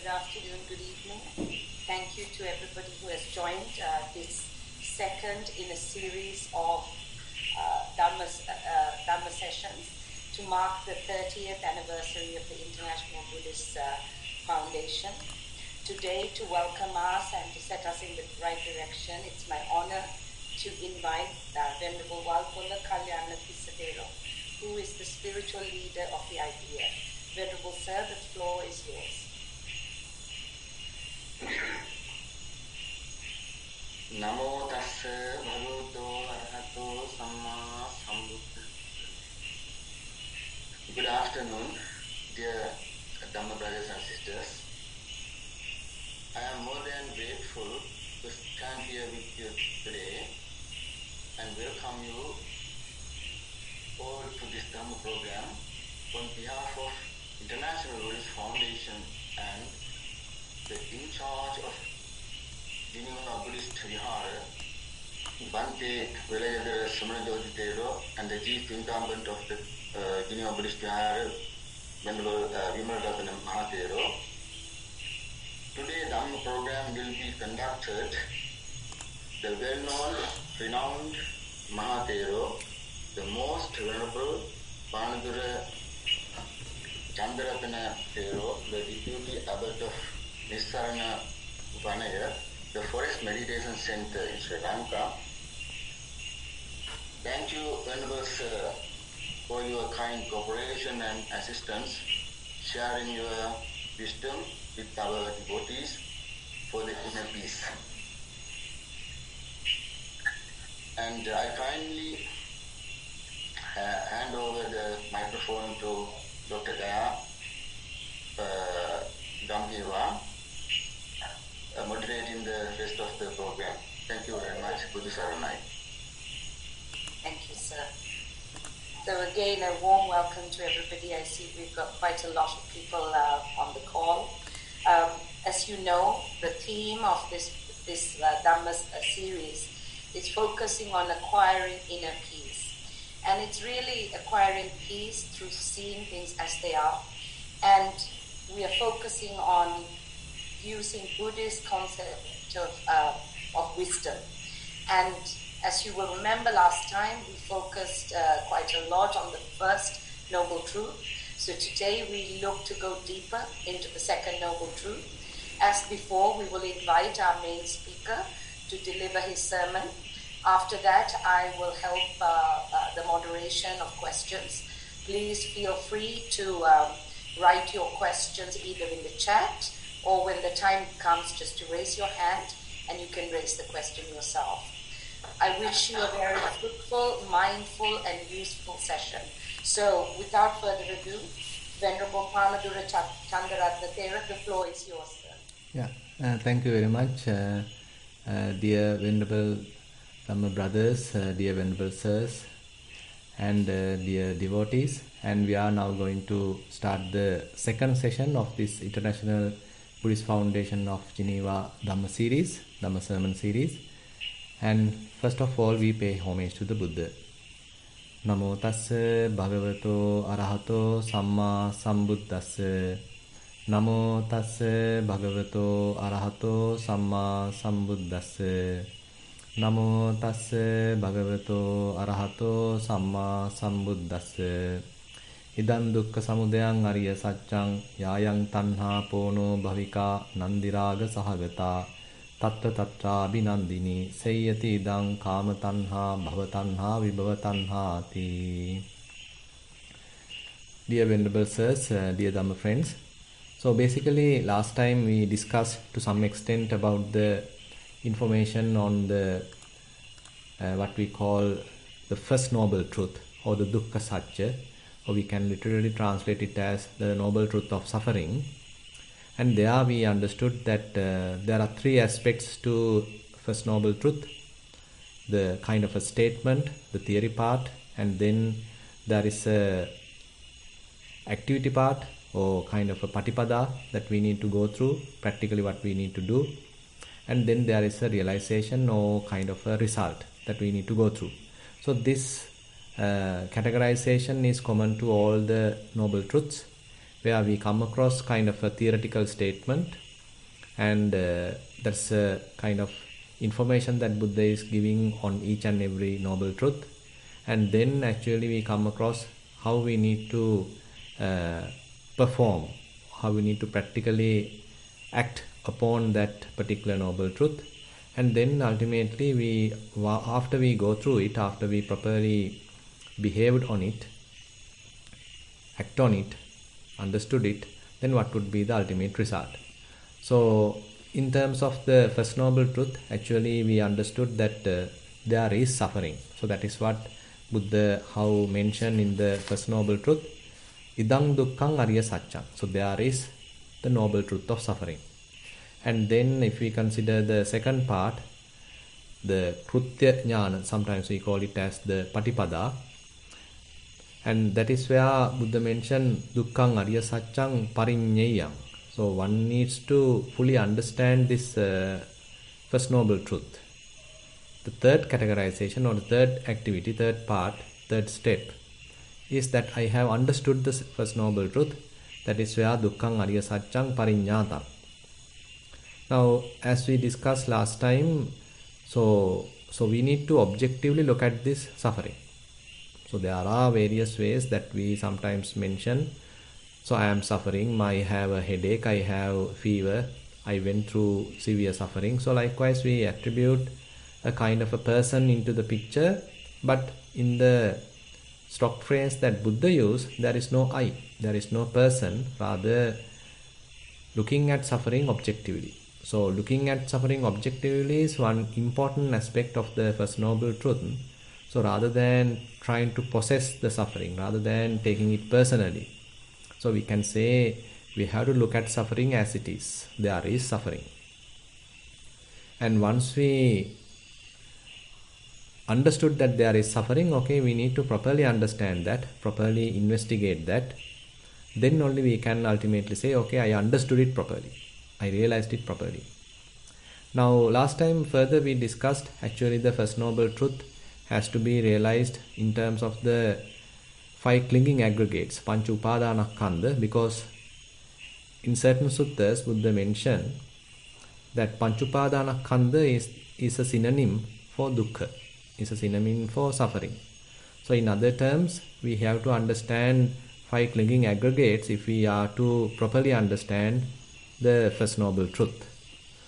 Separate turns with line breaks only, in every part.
good afternoon, good evening. Thank you to everybody who has joined this second in a series of Dhamma sessions to mark the 30th anniversary of the International Buddhist Foundation. Today, to welcome us and to set us in the right direction, it's my honor to invite Venerable Walpola Kalyana Thero, who is the spiritual leader of the IBF. Venerable Sir, the floor is yours.
Namo tassa bhagavato arahato samma sambuddhassa. Good afternoon, dear Dhamma brothers and sisters. I am more than grateful to stand here with you today and welcome you all to this Dhamma program on behalf of International Buddhist Foundation and the in charge of Geneva Buddhist Vihara, Bante Velayadara Samudaya Thero, and the chief incumbent of the Geneva Buddhist Vihara, Venerable Vimalratana Mahathero. Today, the Dhamma program will be conducted. The well-known, renowned Mahathero, the most venerable Panadure Chandaratana Thero, the deputy abbot of Nissarana, Vanaya, the Forest Meditation Center in Sri Lanka. Thank you, Venerable Sir, for your kind cooperation and assistance, sharing your wisdom with our devotees for the inner peace. And I kindly hand over the microphone to Dr. Daya Geneva, moderating the rest of the program. Thank you very much. Buddha Saranai.
Thank you, sir. So again, a warm welcome to everybody. I see we've got quite a lot of people on the call. As you know, the theme of this Dhamma series is focusing on acquiring inner peace. And it's really acquiring peace through seeing things as they are. And we are focusing on using Buddhist concept of wisdom. And as you will remember last time, we focused quite a lot on the first Noble Truth. So today we look to go deeper into the second Noble Truth. As before, we will invite our main speaker to deliver his sermon. After that, I will help the moderation of questions. Please feel free to write your questions either in the chat or when the time comes, just to raise your hand and you can raise the question yourself. I wish you a very fruitful, mindful and useful session. So, without further ado, Venerable Panadure Chandaratana Thero, the floor is yours, sir.
Yeah, thank you very much, dear Venerable Dhamma brothers, dear Venerable Sirs, and dear devotees. And we are now going to start the second session of this International Buddhist Foundation of Geneva Dhamma series, Dhamma sermon series. And first of all, we pay homage to the Buddha. Namo tassa bhagavato arahato samma sambuddhassa. Namo tassa bhagavato arahato samma sambuddhassa. Namo tassa bhagavato arahato samma sambuddhassa. Idam dukkha samudayang ariya saccang yayang tanha pono bhavika nandiraga sahagata tatta tatra abhinandini sayyati idam kama tanha bhava tanha vibhava tanha ati. Dear Venerable Sirs, dear Dhamma friends. So basically last time we discussed to some extent about the information on the what we call the first noble truth or the Dukkha Sacca, or we can literally translate it as the noble truth of suffering. And there we understood that there are three aspects to first noble truth: the kind of a statement, the theory part, and then there is a activity part or kind of a patipada that we need to go through, practically what we need to do. And then there is a realization or kind of a result that we need to go through. So this categorization is common to all the noble truths. where we come across kind of a theoretical statement, and that's a kind of information that Buddha is giving on each and every noble truth. And then actually we come across how we need to perform, how we need to practically act upon that particular noble truth. And then ultimately after we go through it, after we properly behaved on it, act on it, understood it, then what would be the ultimate result? So in terms of the first noble truth, actually we understood that there is suffering. So that is what Buddha how mentioned in the first noble truth, idang dukkhang arya saccang. So there is the noble truth of suffering. And then if we consider the second part, the krutya jnana, sometimes we call it as the patipada, and that is where Buddha mentioned dukkhang arya saccang pariññeyang. So one needs to fully understand this first noble truth. The third categorization or the third activity, third part, third step is that I have understood the first noble truth. That is where dukkhang arya saccang pariññātam. Now, as we discussed last time, so we need to objectively look at this suffering. So there are various ways that we sometimes mention. So I am suffering, I have a headache, I have fever, I went through severe suffering. So likewise we attribute a kind of a person into the picture, but in the stock phrase that Buddha used, there is no I, there is no person, rather looking at suffering objectively. So looking at suffering objectively is one important aspect of the First Noble Truth. So rather than trying to possess the suffering, rather than taking it personally, so we can say we have to look at suffering as it is. There is suffering. And once we understood that there is suffering, okay, we need to properly understand that, properly investigate that. Then only we can ultimately say, okay, I understood it properly. I realized it properly. Now, last time further we discussed actually the First Noble Truth has to be realized in terms of the 5 clinging aggregates, Pancha Upadanaskandha, because in certain suttas Buddha mentioned that Pancha Upadanaskandha is a synonym for Dukkha, is a synonym for suffering. So in other terms, we have to understand 5 clinging aggregates if we are to properly understand the First Noble Truth.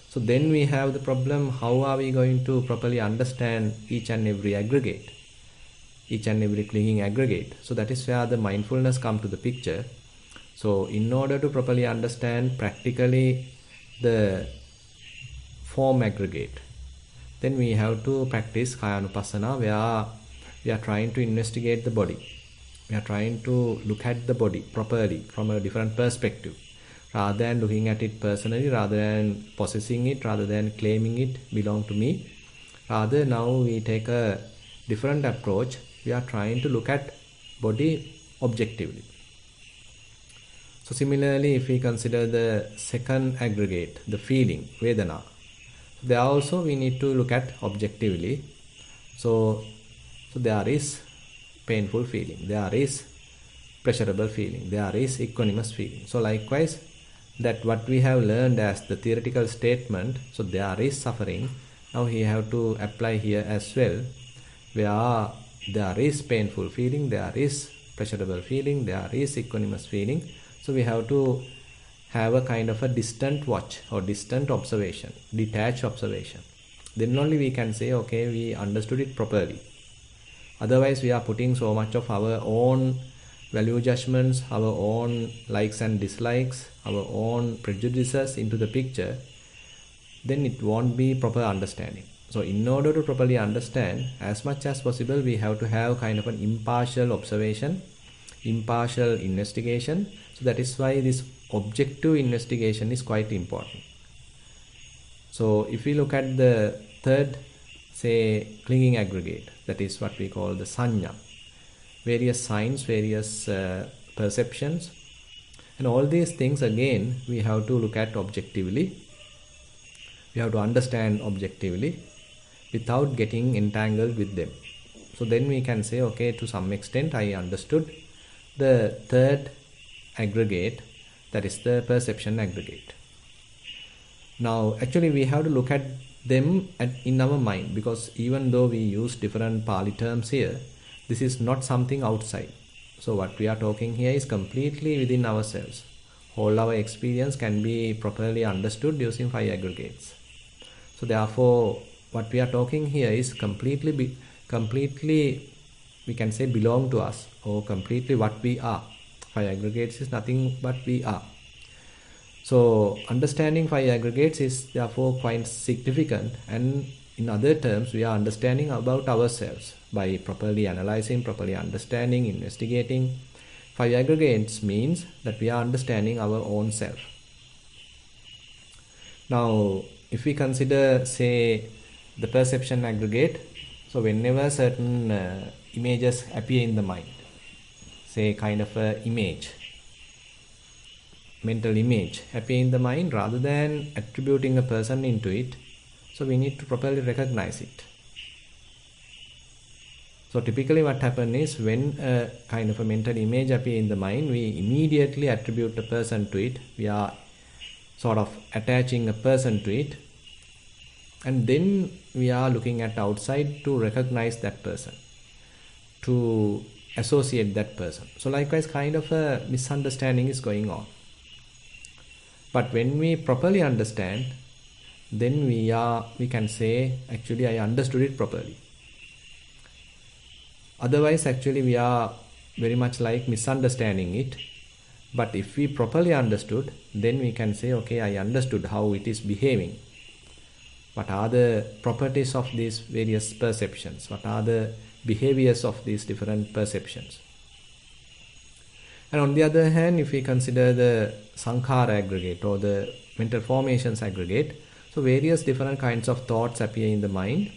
So then we have the problem, how are we going to properly understand each and every aggregate, each and every clinging aggregate. So that is where the mindfulness comes to the picture. So in order to properly understand practically the form aggregate, then we have to practice Kayanupassana, where we are trying to investigate the body. We are trying to look at the body properly from a different perspective, rather than looking at it personally, rather than possessing it, rather than claiming it belong to me. Rather, now we take a different approach. We are trying to look at body objectively. So similarly, if we consider the second aggregate, the feeling, Vedana, there also we need to look at objectively. So there is painful feeling, there is pleasurable feeling, there is equanimous feeling. So likewise, that what we have learned as the theoretical statement, so there is suffering, now we have to apply here as well, where there is painful feeling, there is pleasurable feeling, there is equanimous feeling. So we have to have a kind of a distant watch or distant observation, detached observation. Then only we can say, okay, we understood it properly. Otherwise, we are putting so much of our own value judgments, our own likes and dislikes, our own prejudices into the picture, then it won't be proper understanding. So in order to properly understand, as much as possible, we have to have kind of an impartial observation, impartial investigation. So that is why this objective investigation is quite important. So if we look at the third, say, clinging aggregate, that is what we call the sanya, various signs, various perceptions, and all these things again we have to look at objectively. We have to understand objectively without getting entangled with them. So then we can say, okay, to some extent I understood the third aggregate, that is the perception aggregate. Now, actually, we have to look at them in our mind, because even though we use different Pali terms here, this is not something outside. So, what we are talking here is completely within ourselves. All our experience can be properly understood using 5 aggregates. So, therefore, what we are talking here is completely, we can say, belong to us, or completely what we are. 5 aggregates is nothing but we are. So, understanding 5 aggregates is therefore quite significant, and in other terms, we are understanding about ourselves by properly analyzing, properly understanding, investigating. 5 aggregates means that we are understanding our own self. Now, if we consider, say, the perception aggregate, so whenever certain images appear in the mind, say kind of a image, mental image appear in the mind, rather than attributing a person into it, so we need to properly recognize it. So typically what happens is, when a kind of a mental image appear in the mind, we immediately attribute a person to it. We are sort of attaching a person to it, and then we are looking at outside to recognize that person, to associate that person. So likewise, kind of a misunderstanding is going on. But when we properly understand, then we can say, actually I understood it properly. Otherwise, actually we are very much like misunderstanding it. But if we properly understood, then we can say, okay, I understood how it is behaving. What are the properties of these various perceptions? What are the behaviors of these different perceptions? And on the other hand, if we consider the sankhara aggregate or the mental formations aggregate, so various different kinds of thoughts appear in the mind.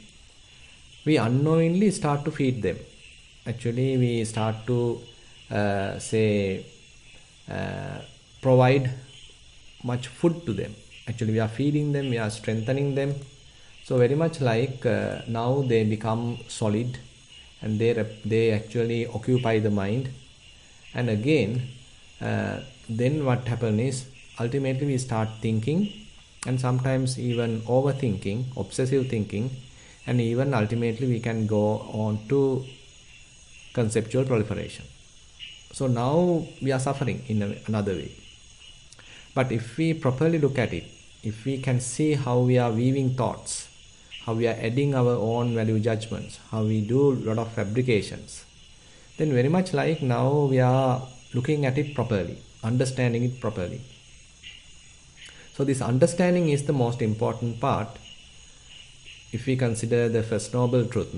We unknowingly start to feed them. Actually, we start to provide much food to them. Actually, we are feeding them, we are strengthening them. So very much like now they become solid, and they actually occupy the mind. And again, then what happens is, ultimately we start thinking, and sometimes even overthinking, obsessive thinking, and even ultimately we can go on to conceptual proliferation. So now we are suffering in another way. But if we properly look at it, if we can see how we are weaving thoughts, how we are adding our own value judgments, how we do a lot of fabrications, then very much like now we are looking at it properly, understanding it properly. So this understanding is the most important part if we consider the First Noble Truth.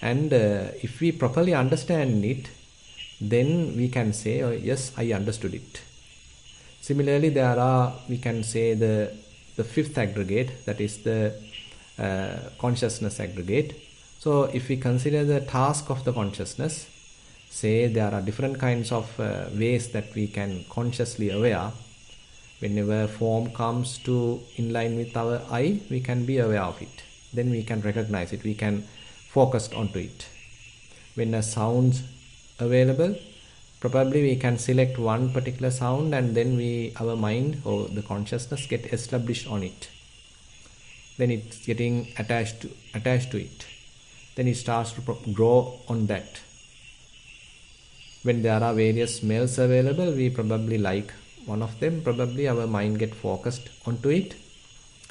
And if we properly understand it, then we can say, oh, yes, I understood it. Similarly, we can say the fifth aggregate, that is the consciousness aggregate. So if we consider the task of the consciousness, say there are different kinds of ways that we can consciously aware. Whenever form comes to in line with our eye, we can be aware of it. Then we can recognize it, we can focus onto it. When a sound's available, probably we can select one particular sound, and then our mind or the consciousness get established on it. Then it's getting attached to it. Then it starts to grow on that. When there are various smells available, we probably like one of them, probably our mind get focused onto it,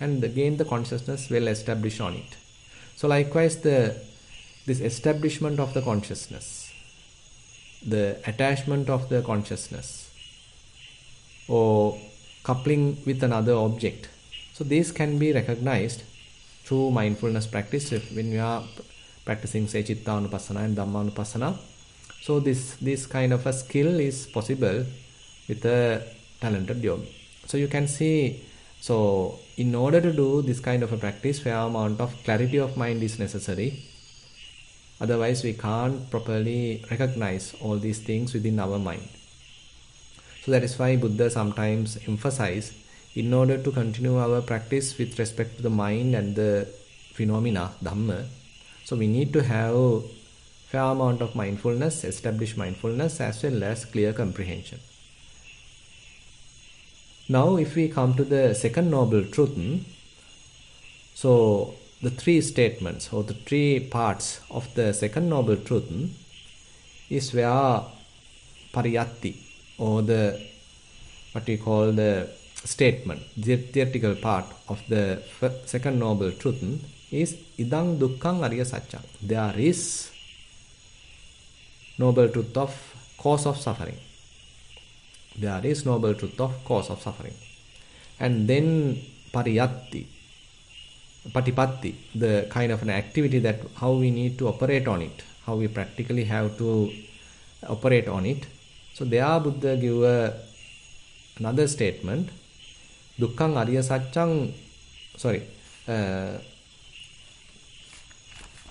and again the consciousness will establish on it. So likewise, this establishment of the consciousness, the attachment of the consciousness, or coupling with another object, so these can be recognized through mindfulness practice when we are practicing, say, Chitta-anupassana and Dhamma-anupassana. So this kind of a skill is possible with a talented yogi. So you can see, so in order to do this kind of a practice, fair amount of clarity of mind is necessary. Otherwise, we can't properly recognize all these things within our mind. So that is why Buddha sometimes emphasizes, in order to continue our practice with respect to the mind and the phenomena, Dhamma, so we need to have fair amount of mindfulness, established mindfulness, as well as clear comprehension. Now if we come to the second noble truth, so the three statements or the three parts of the second noble truth is where pariyatti, or the what we call the statement, the theoretical part of the second noble truth is idang dukkhang ariya saccang. There is noble truth of cause of suffering. There is noble truth of cause of suffering. And then pariyatti, patipatti, the kind of an activity that how we need to operate on it, how we practically have to operate on it. So there Buddha give another statement, dukkhang ariya saccang,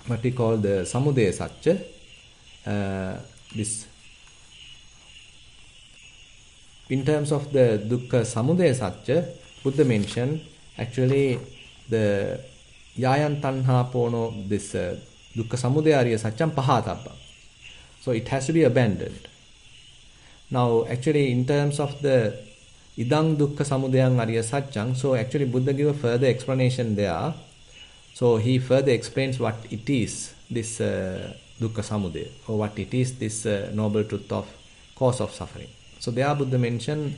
what we call the Samudaya Sacca, this in terms of the Dukkha Samudaya Sacca, Buddha mentioned actually the yayan tanha pono, this Dukkha Samudaya Ariya Saccam pahatabba. So it has to be abandoned. Now actually in terms of the idang Dukkha Samudayang Ariya Saccang, so actually Buddha give a further explanation there. So he further explains what it is, this Dukkha Samudaya, or what it is, this noble truth of cause of suffering. So there Buddha mentioned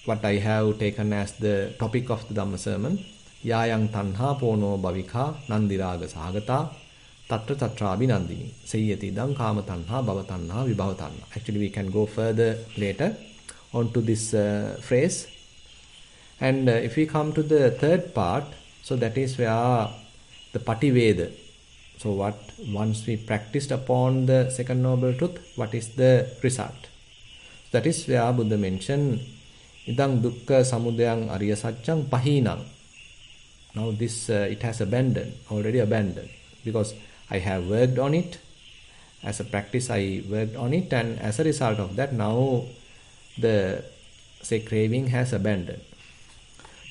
what I have taken as the topic of the Dhamma sermon, yayang tanha pono bhavika nandiraga sahagata tatra tatra abhinandini sayyati idang kama tanha bhava tanha vibhava tanha. Actually we can go further later on to this phrase. And if we come to the third part, so that is where the pativeda, so what once we practiced upon the second noble truth, what is the result? That is where Buddha mentioned idang dukkha samudayang ariya saccang pahinang. Now this it has already abandoned, because I have worked on it. As a practice I worked on it, and as a result of that now the craving has abandoned.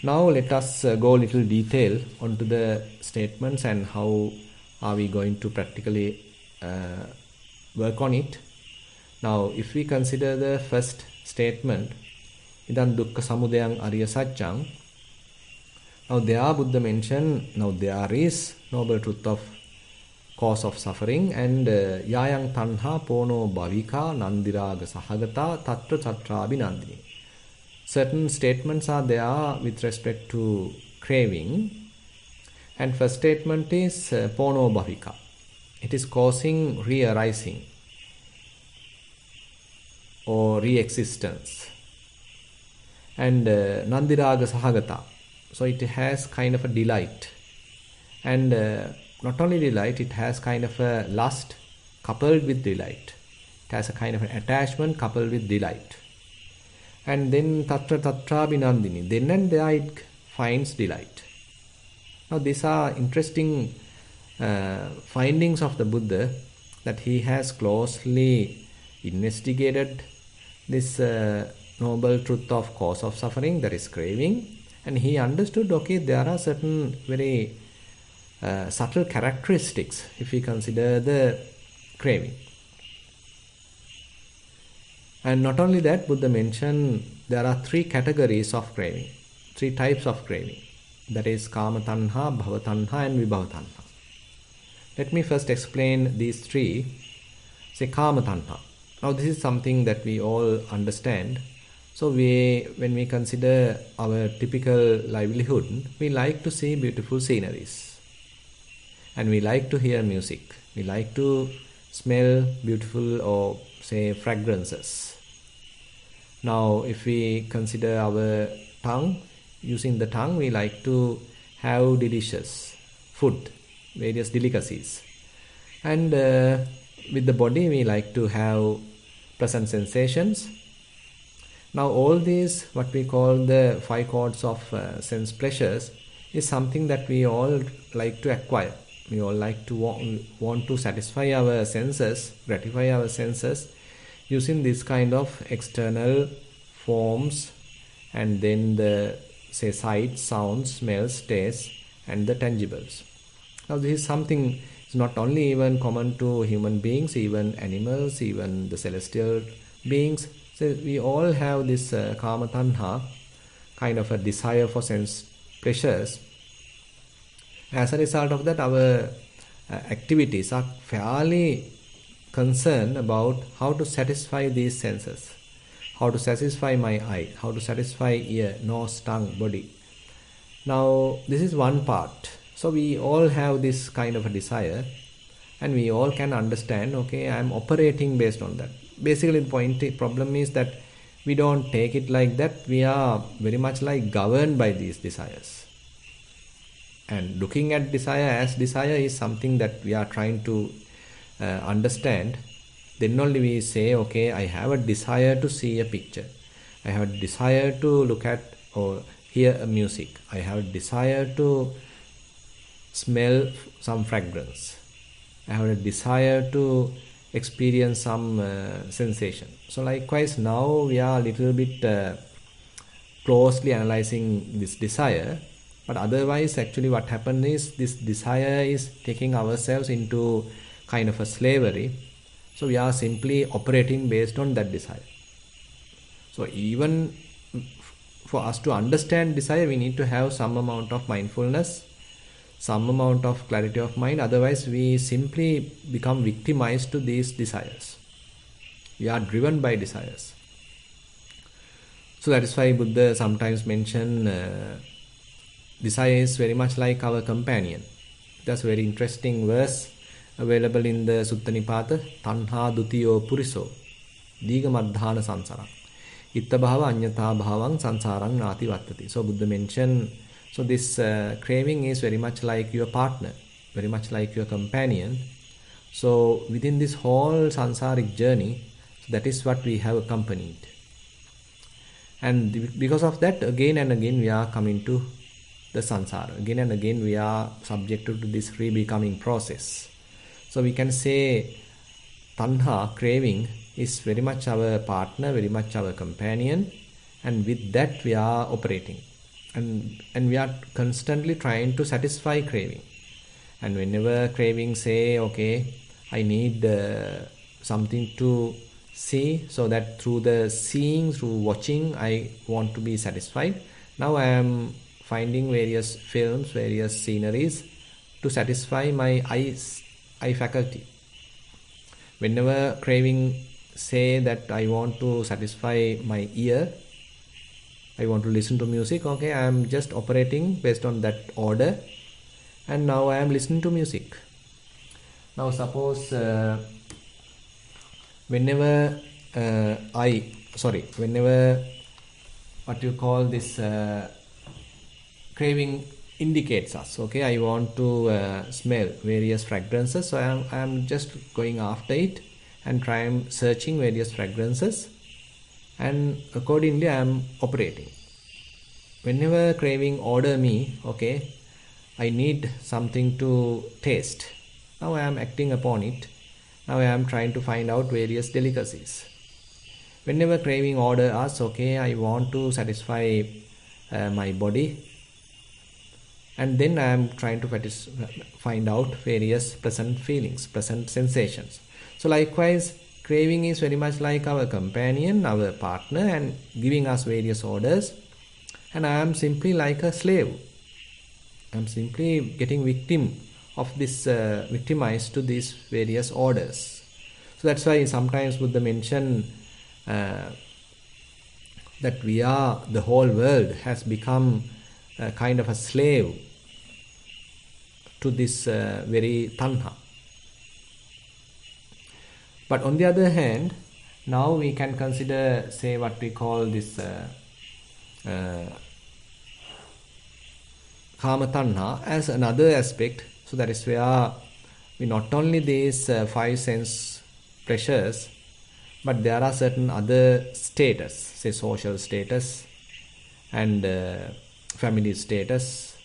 Now let us go a little detail onto the statements and how are we going to practically work on it. Now if we consider the first statement, idang dukkha samudayang ariya saccang, now there Buddha mentioned, now there is noble truth of cause of suffering, and yayang tanha pono bhavika nandiraga sahagata tatra tatra abhinandini. Certain statements are there with respect to craving, and first statement is pono bhavika. It is causing re-arising or re-existence. And nandiraga sahagata, so it has kind of a delight, and not only delight, it has kind of a lust coupled with delight. It has a kind of an attachment coupled with delight. And then tatra tatra abhinandini, then and there it finds delight. Now these are interesting findings of the Buddha, that he has closely investigated this noble truth of cause of suffering, that is craving, and he understood, okay, there are certain very subtle characteristics if we consider the craving. And not only that, Buddha mentioned there are three categories of craving, three types of craving, that is kama tanha, bhava tanha and vibhava tanha. Let me first explain these three. Say kama tanha. Now this is something that we all understand. So when we consider our typical livelihood, we like to see beautiful sceneries, and we like to hear music, we like to smell beautiful or say fragrances. Now if we consider our tongue, using the tongue we like to have delicious food, various delicacies, and with the body we like to have pleasant sensations. Now all these, what we call the five chords of sense pleasures, is something that we all like to acquire. We all like to want to satisfy our senses, gratify our senses using this kind of external forms, and then the say sights, sounds, smells, tastes, and the tangibles. Now this is something, it's not only even common to human beings, even animals, even the celestial beings. So we all have this kama tanha, kind of a desire for sense pleasures. As a result of that, our activities are fairly concerned about how to satisfy these senses, how to satisfy my eye, how to satisfy ear, nose, tongue, body. Now, this is one part. So we all have this kind of a desire, and we all can understand, okay, I am operating based on that. Basically, the problem is that we don't take it like that. We are very much like governed by these desires. And looking at desire as desire is something that we are trying to understand. Then only we say, okay, I have a desire to see a picture. I have a desire to look at or hear a music. I have a desire to smell some fragrance. I have a desire to experience some sensation. So likewise, now we are a little bit closely analyzing this desire. But otherwise, actually what happened is this desire is taking ourselves into kind of a slavery. So we are simply operating based on that desire. So even for us to understand desire, we need to have some amount of mindfulness, some amount of clarity of mind. Otherwise, we simply become victimized to these desires. We are driven by desires. So that is why Buddha sometimes mention desire is very much like our companion. That's a very interesting verse available in the Sutta Nipata. Tanha dutiyo puriso diga madhana sansarang itta bhava anyatha bhavang sansarang nati vattati. So Buddha mentioned, so this craving is very much like your partner, very much like your companion. So within this whole sansaric journey, that is what we have accompanied. And because of that, again and again we are coming to the sansara. Again and again we are subjected to this rebecoming process. So we can say tanha, craving, is very much our partner, very much our companion, and with that we are operating. And we are constantly trying to satisfy craving. And whenever craving say, okay, I need something to see, so that through the seeing, through watching, I want to be satisfied. Now I am finding various films, various sceneries to satisfy my eye faculty. Whenever craving say that I want to satisfy my ear, I want to listen to music, okay, I am just operating based on that order, and now I am listening to music. Now suppose whenever what you call this craving indicates us, okay, I want to smell various fragrances, so I am just going after it and trying searching various fragrances, and accordingly I am operating. Whenever craving order me, okay, I need something to taste, now I am acting upon it. Now I am trying to find out various delicacies. Whenever craving order us, okay, I want to satisfy my body, and then I am trying to find out various pleasant feelings, pleasant sensations. So likewise, craving is very much like our companion, our partner, and giving us various orders, and I am simply like a slave. I am simply getting victim of this, victimized to these various orders. So that's why sometimes Buddha mention that the whole world has become kind of a slave to this very tanha. But on the other hand, now we can consider, say, what we call this kama tanha as another aspect. So that is where we not only these five sense pleasures, but there are certain other status, say social status and family status,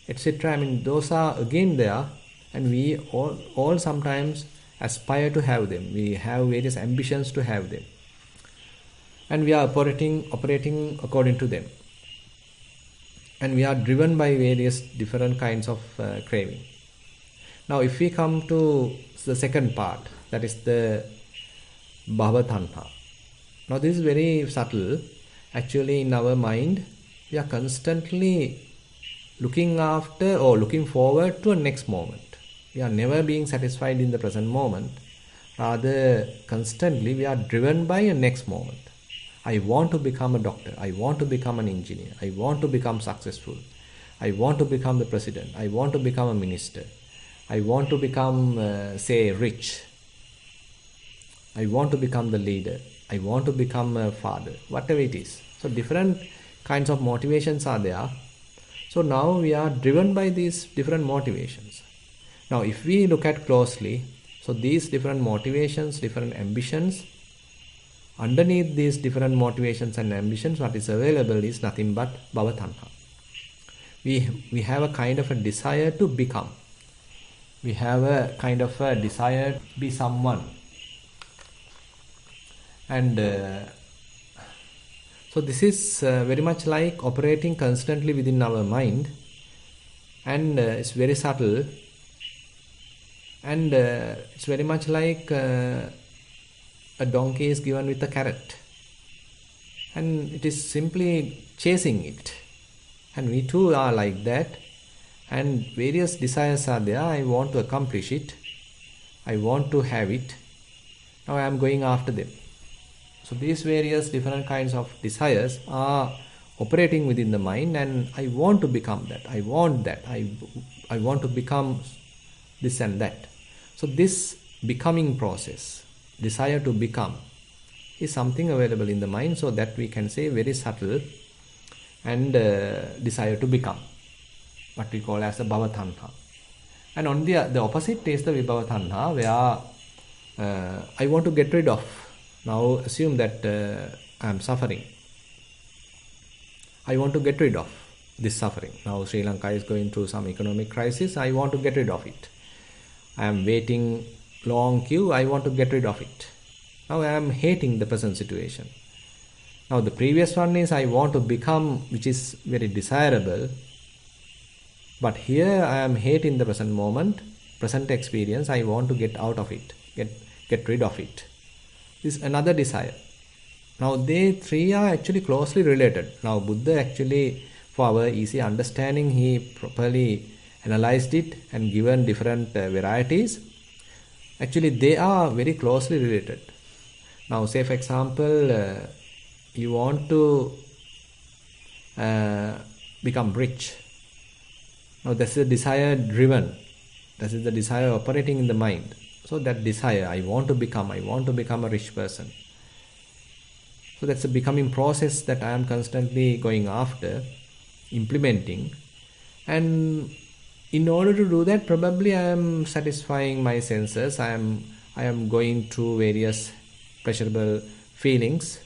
etc. I mean, those are again there, and we all sometimes aspire to have them. We have various ambitions to have them, and we are operating according to them. And we are driven by various different kinds of craving. Now if we come to the second part, that is the bhava tanha. Now this is very subtle, actually in our mind, we are constantly looking after or looking forward to a next moment. We are never being satisfied in the present moment. Rather, constantly we are driven by a next moment. I want to become a doctor. I want to become an engineer. I want to become successful. I want to become the president. I want to become a minister. I want to become, say, rich. I want to become the leader. I want to become a father. Whatever it is. So different kinds of motivations are there. So now we are driven by these different motivations. Now if we look at closely, so these different motivations, different ambitions, underneath these different motivations and ambitions, what is available is nothing but bhava tanha. We have a kind of a desire to become. We have a kind of a desire to be someone. And so this is very much like operating constantly within our mind, and it's very subtle, and it's very much like a donkey is given with a carrot, and it is simply chasing it. And we too are like that, and various desires are there. I want to accomplish it, I want to have it, now I am going after them. So these various different kinds of desires are operating within the mind, and I want to become that, I want that, I want to become this and that. So this becoming process, desire to become, is something available in the mind, so that we can say very subtle, and desire to become, what we call as the bhava tanha. And on the opposite is the vibhava tanha, where I want to get rid of. Now assume that I am suffering. I want to get rid of this suffering. Now Sri Lanka is going through some economic crisis. I want to get rid of it. I am waiting long queue. I want to get rid of it. Now I am hating the present situation. Now the previous one is I want to become, which is very desirable. But here I am hating the present moment, present experience. I want to get out of it, get rid of it. This is another desire. Now they three are actually closely related. Now Buddha actually, for our easy understanding, he properly analyzed it and given different varieties. Actually they are very closely related. Now say for example, you want to become rich. Now this is a desire driven. This is the desire operating in the mind. So that desire, I want to become a rich person. So that's a becoming process that I am constantly going after, implementing. And in order to do that, probably I am satisfying my senses. I am going through various pleasurable feelings.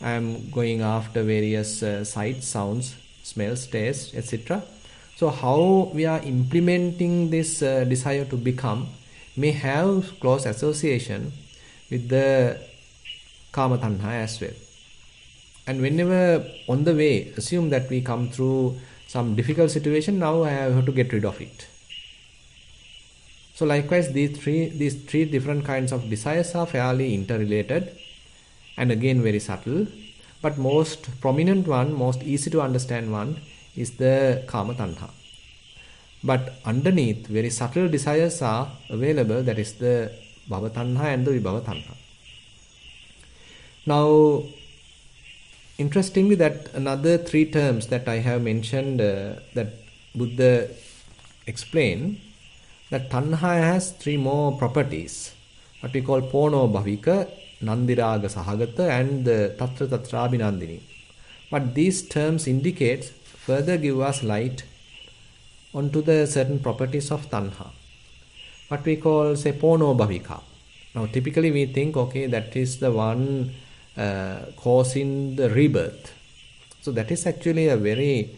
I am going after various sights, sounds, smells, tastes, etc. So how we are implementing this desire to become may have close association with the kama tanha as well. And whenever on the way, assume that we come through some difficult situation, now I have to get rid of it. So likewise, these three different kinds of desires are fairly interrelated, and again very subtle. But most prominent one, most easy to understand one, is the kama tanha. But underneath, very subtle desires are available, that is the bhava tanha and the vibhava tanha. Now, interestingly, that another three terms that I have mentioned, that Buddha explained, that tanha has three more properties, what we call pono bhavika, nandiraga sahagata, and tatra tatrabhinandini. But these terms indicates, further give us light onto the certain properties of tanha, what we call, say, pono bhavika. Now typically we think, okay, that is the one causing the rebirth. So that is actually a very,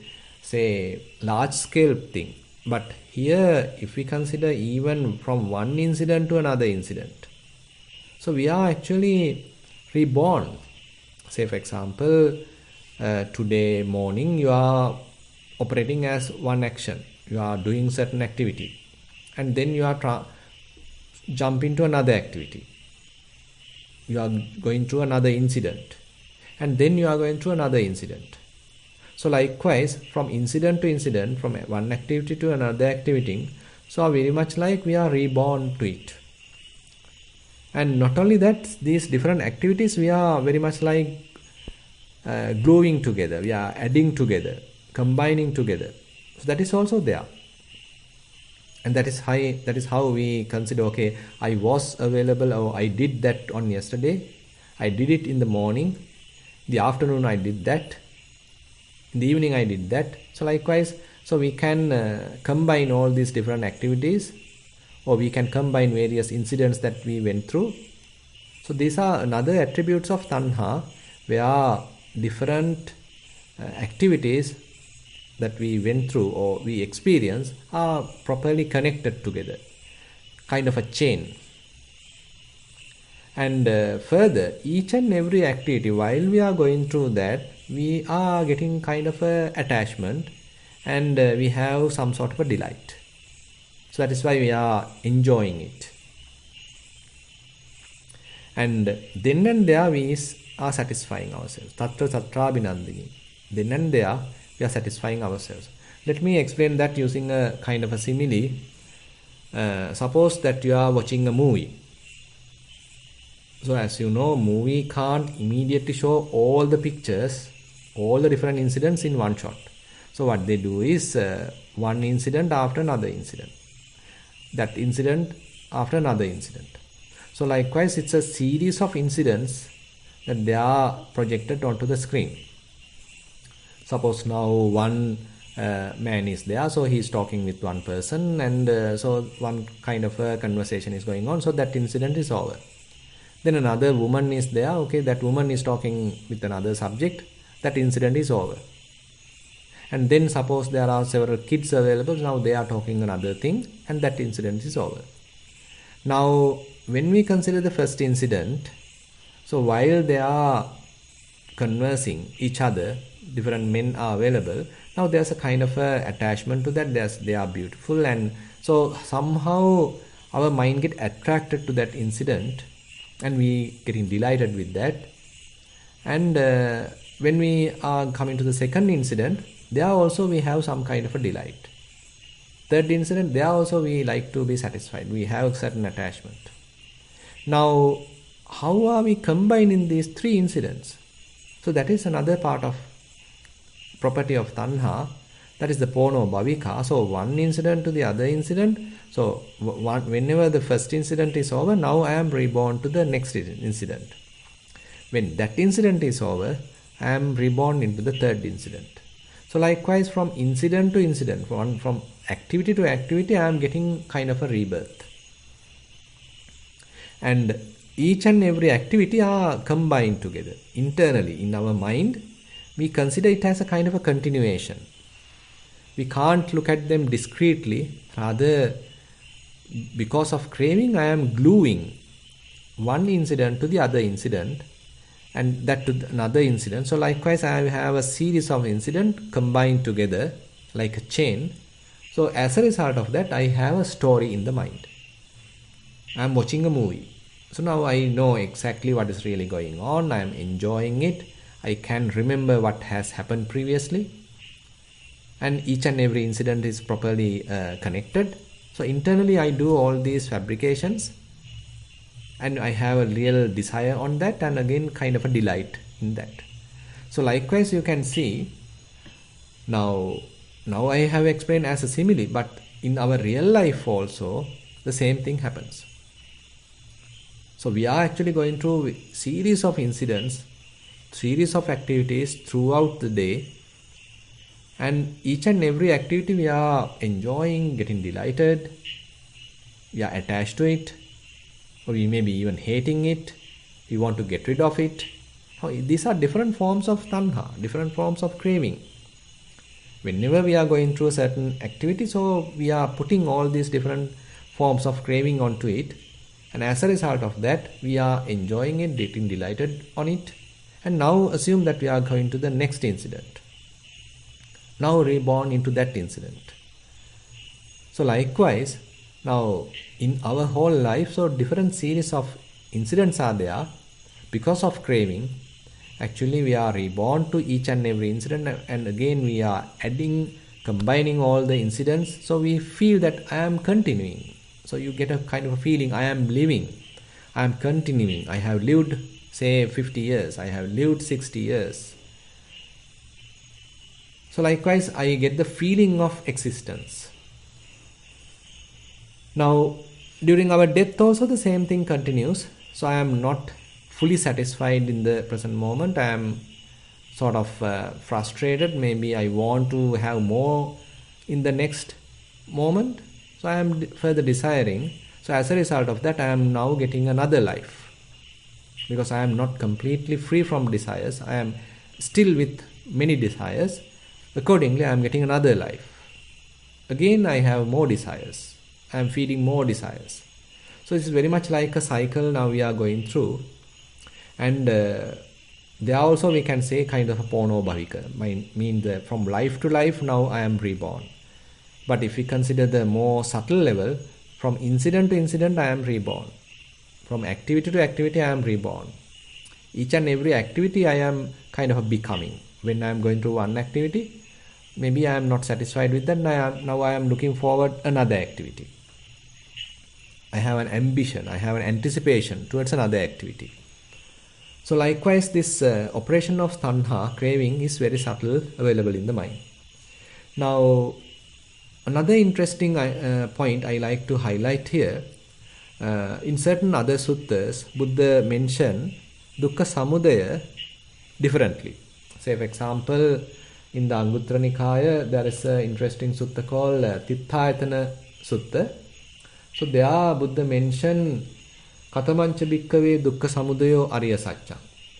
say, large scale thing. But here, if we consider even from one incident to another incident, so we are actually reborn. Say for example, today morning you are operating as one action. You are doing certain activity, and then you are jump into another activity. You are going through another incident, and then you are going through another incident. So likewise, from incident to incident, from one activity to another activity, so very much like we are reborn to it. And not only that, these different activities we are very much like gluing together, we are adding together, combining together. So that is also there. And that is how we consider, okay, I was available, or I did that on yesterday, I did it in the morning, the afternoon I did that, in the evening I did that. So likewise, so we can combine all these different activities, or we can combine various incidents that we went through. So these are another attributes of tanha, where different activities that we went through or we experience are properly connected together, kind of a chain. And further, each and every activity, while we are going through that, we are getting kind of a attachment, and we have some sort of a delight. So that is why we are enjoying it. And then and there we are satisfying ourselves. Tatra tatra binandini. Then and there we are satisfying ourselves. Let me explain that using a kind of a simile. Suppose that you are watching a movie. So as you know, movie can't immediately show all the pictures, all the different incidents in one shot. So what they do is one incident after another incident. That incident after another incident. So likewise, it's a series of incidents that they are projected onto the screen. Suppose now one man is there, so he is talking with one person, and so one kind of a conversation is going on, so that incident is over. Then another woman is there, okay, that woman is talking with another subject, that incident is over. And then suppose there are several kids available, now they are talking another thing, and that incident is over. Now when we consider the first incident, so while they are conversing each other, different men are available, now there's a kind of a attachment to that, they are beautiful, and so somehow our mind get attracted to that incident, and we getting delighted with that. And when we are coming to the second incident, there also we have some kind of a delight. Third incident, there also we like to be satisfied, we have a certain attachment. Now how are we combining these three incidents? So that is another part of property of tanha, that is the pono bhavika. So one incident to the other incident, so whenever the first incident is over, now I am reborn to the next incident. When that incident is over, I am reborn into the third incident. So likewise, from incident to incident, from activity to activity, I am getting kind of a rebirth. And each and every activity are combined together. Internally, in our mind, we consider it as a kind of a continuation. We can't look at them discretely. Rather, because of craving, I am gluing one incident to the other incident, and that to another incident. So likewise, I have a series of incidents combined together like a chain. So as a result of that, I have a story in the mind. I am watching a movie. So now I know exactly what is really going on. I am enjoying it. I can remember what has happened previously. And each and every incident is properly connected. So internally I do all these fabrications, and I have a real desire on that, and again kind of a delight in that. So likewise you can see, now I have explained as a simile, but in our real life also the same thing happens. So we are actually going through series of incidents, series of activities throughout the day, and each and every activity we are enjoying, getting delighted, we are attached to it, or we may be even hating it, we want to get rid of it. These are different forms of tanha, different forms of craving. Whenever we are going through a certain activity, so we are putting all these different forms of craving onto it, and as a result of that, we are enjoying it, getting delighted on it. And now assume that we are going to the next incident. Now reborn into that incident. So likewise, now in our whole life, so different series of incidents are there because of craving, Actually, we are reborn to each and every incident, and again we are combining all the incidents, so we feel that I am continuing. So you get a kind of a feeling, I am living, I am continuing. I have lived, say, 50 years, I have lived 60 years. So likewise, I get the feeling of existence. Now, during our death also the same thing continues. So I am not fully satisfied in the present moment. I am sort of frustrated. Maybe I want to have more in the next moment. So I am further desiring. So as a result of that, I am now getting another life. Because I am not completely free from desires. I am still with many desires. Accordingly, I am getting another life. Again, I have more desires. I am feeding more desires. So it's very much like a cycle now we are going through. And there also we can say kind of a pono bhavika. Mean that from life to life now I am reborn. But if we consider the more subtle level, from incident to incident I am reborn. From activity to activity I am reborn. Each and every activity I am kind of becoming. When I am going through one activity, maybe I am not satisfied with that. Now I am looking forward another activity. I have an ambition, I have an anticipation towards another activity. So likewise, this operation of tanha, craving, is very subtle, available in the mind. Now, another interesting point I like to highlight here, in certain other suttas, Buddha mentioned Dukkha Samudaya differently. Say, for example, in the Anguttara Nikaya, there is an interesting sutta called Tithayatana Sutta. So there Buddha mentioned Katamancha bhikkave dukkha samudayo ariya sacca.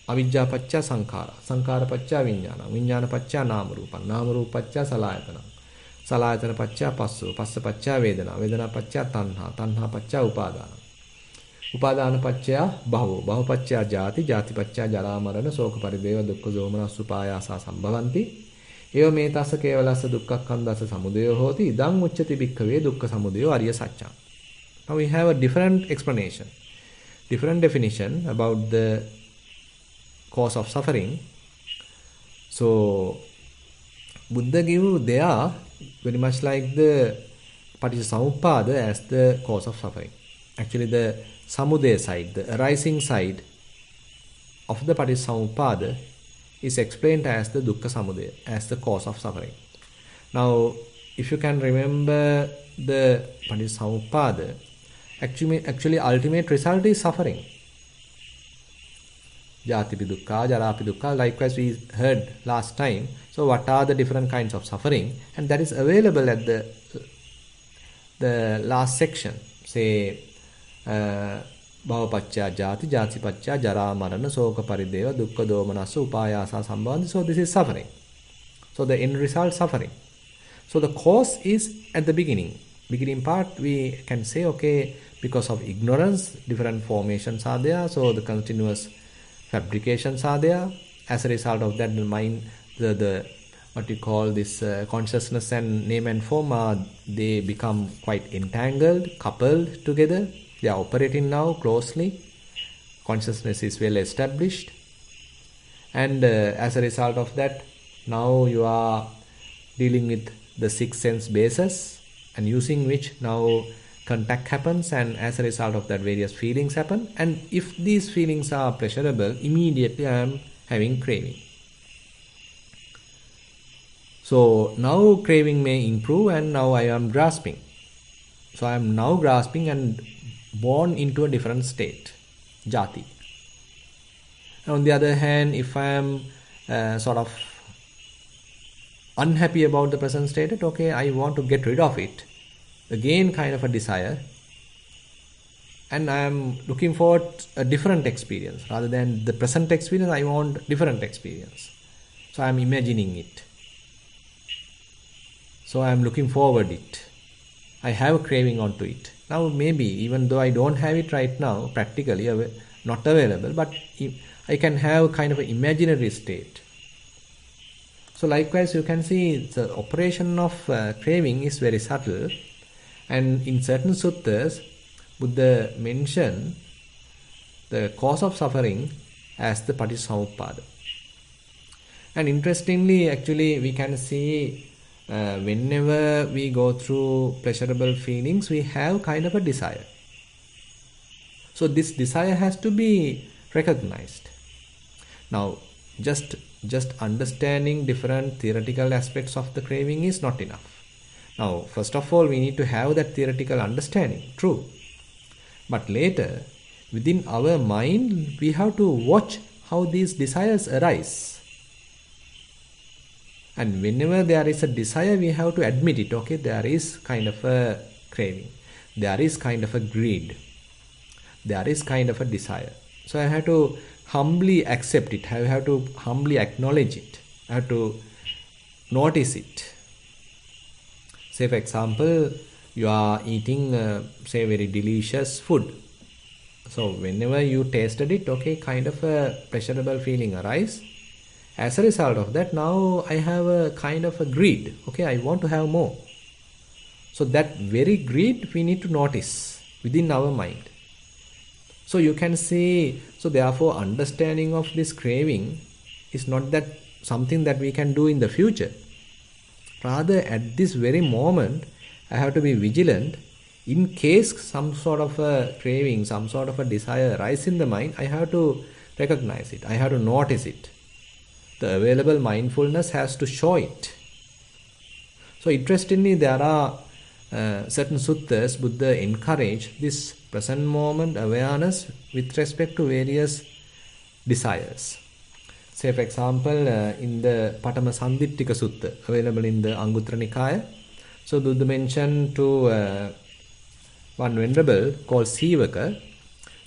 Avijja pacca sankhara. Sankhara pacca vijnana. Vijnana pacca nama rupa. Nama rupa pacca salayatana. Salayatana pacca passu. Passa pacca vedana. Vedana pacca tanha. Tanha pacca upadana. Upadana pacca bahu. Bahu pacca jati. Jati pacca jara marana. Soka parideva dukkha zomana supayasa sambhavanti. Eva metasa kevalasa dukkha kandasa samudayo hoti. Idang uccati bhikkave dukkha samudayo ariya sacca. Now we have a different explanation, different definition about the cause of suffering. So Buddha gave there very much like the Paticcasamuppada as the cause of suffering. Actually the Samudaya side, the arising side of the Paticcasamuppada is explained as the Dukkha Samudaya, as the cause of suffering. Now if you can remember the Paticcasamuppada, actually ultimate result is suffering. Jatipi dukkha, jarapi dukkha, likewise we heard last time. So what are the different kinds of suffering? And that is available at the last section. Say bhavapacca jati, jatipacca jara marana, soka parideva, dukkha domanasa, upayasa sambandhi. So this is suffering. So the end result, suffering. So the cause is at the beginning. Beginning part we can say, okay, because of ignorance, different formations are there, so the continuous fabrications are there. As a result of that, the mind, the what you call this consciousness and name and form, they become quite entangled, coupled together. They are operating now closely. Consciousness is well established, and as a result of that, now you are dealing with the six sense bases, and using which now contact happens, and as a result of that various feelings happen. And if these feelings are pleasurable, immediately I am having craving. So now craving may improve, and now I am grasping. So I am now grasping and born into a different state, jati. And on the other hand, if I am sort of unhappy about the present state, okay, I want to get rid of it. Again, kind of a desire, and I am looking forward a different experience rather than the present experience. I want different experience, so I am imagining it. So I am looking forward it. I have a craving onto it. Now maybe even though I don't have it right now, practically not available, but I can have kind of an imaginary state. So likewise, you can see the operation of craving is very subtle. And in certain suttas, Buddha mentioned the cause of suffering as the Paticcasamuppada. And interestingly, actually, we can see whenever we go through pleasurable feelings, we have kind of a desire. So this desire has to be recognized. Now, just understanding different theoretical aspects of the craving is not enough. Now, first of all, we need to have that theoretical understanding, true. But later, within our mind, we have to watch how these desires arise. And whenever there is a desire, we have to admit it. Okay, there is kind of a craving. There is kind of a greed. There is kind of a desire. So I have to humbly accept it. I have to humbly acknowledge it. I have to notice it. Say, for example, you are eating, say, very delicious food. So whenever you tasted it, okay, kind of a pleasurable feeling arises. As a result of that, now I have a kind of a greed. Okay, I want to have more. So that very greed we need to notice within our mind. So you can see, so therefore understanding of this craving is not that something that we can do in the future. Rather, at this very moment, I have to be vigilant. In case some sort of a craving, some sort of a desire arises in the mind, I have to recognize it. I have to notice it. The available mindfulness has to show it. So interestingly, there are certain suttas, Buddha encourage this present moment awareness with respect to various desires. Say, for example, in the Patama Sandittika Sutta, available in the Anguttara Nikaya. So Buddha mentioned to one venerable called Sivaka,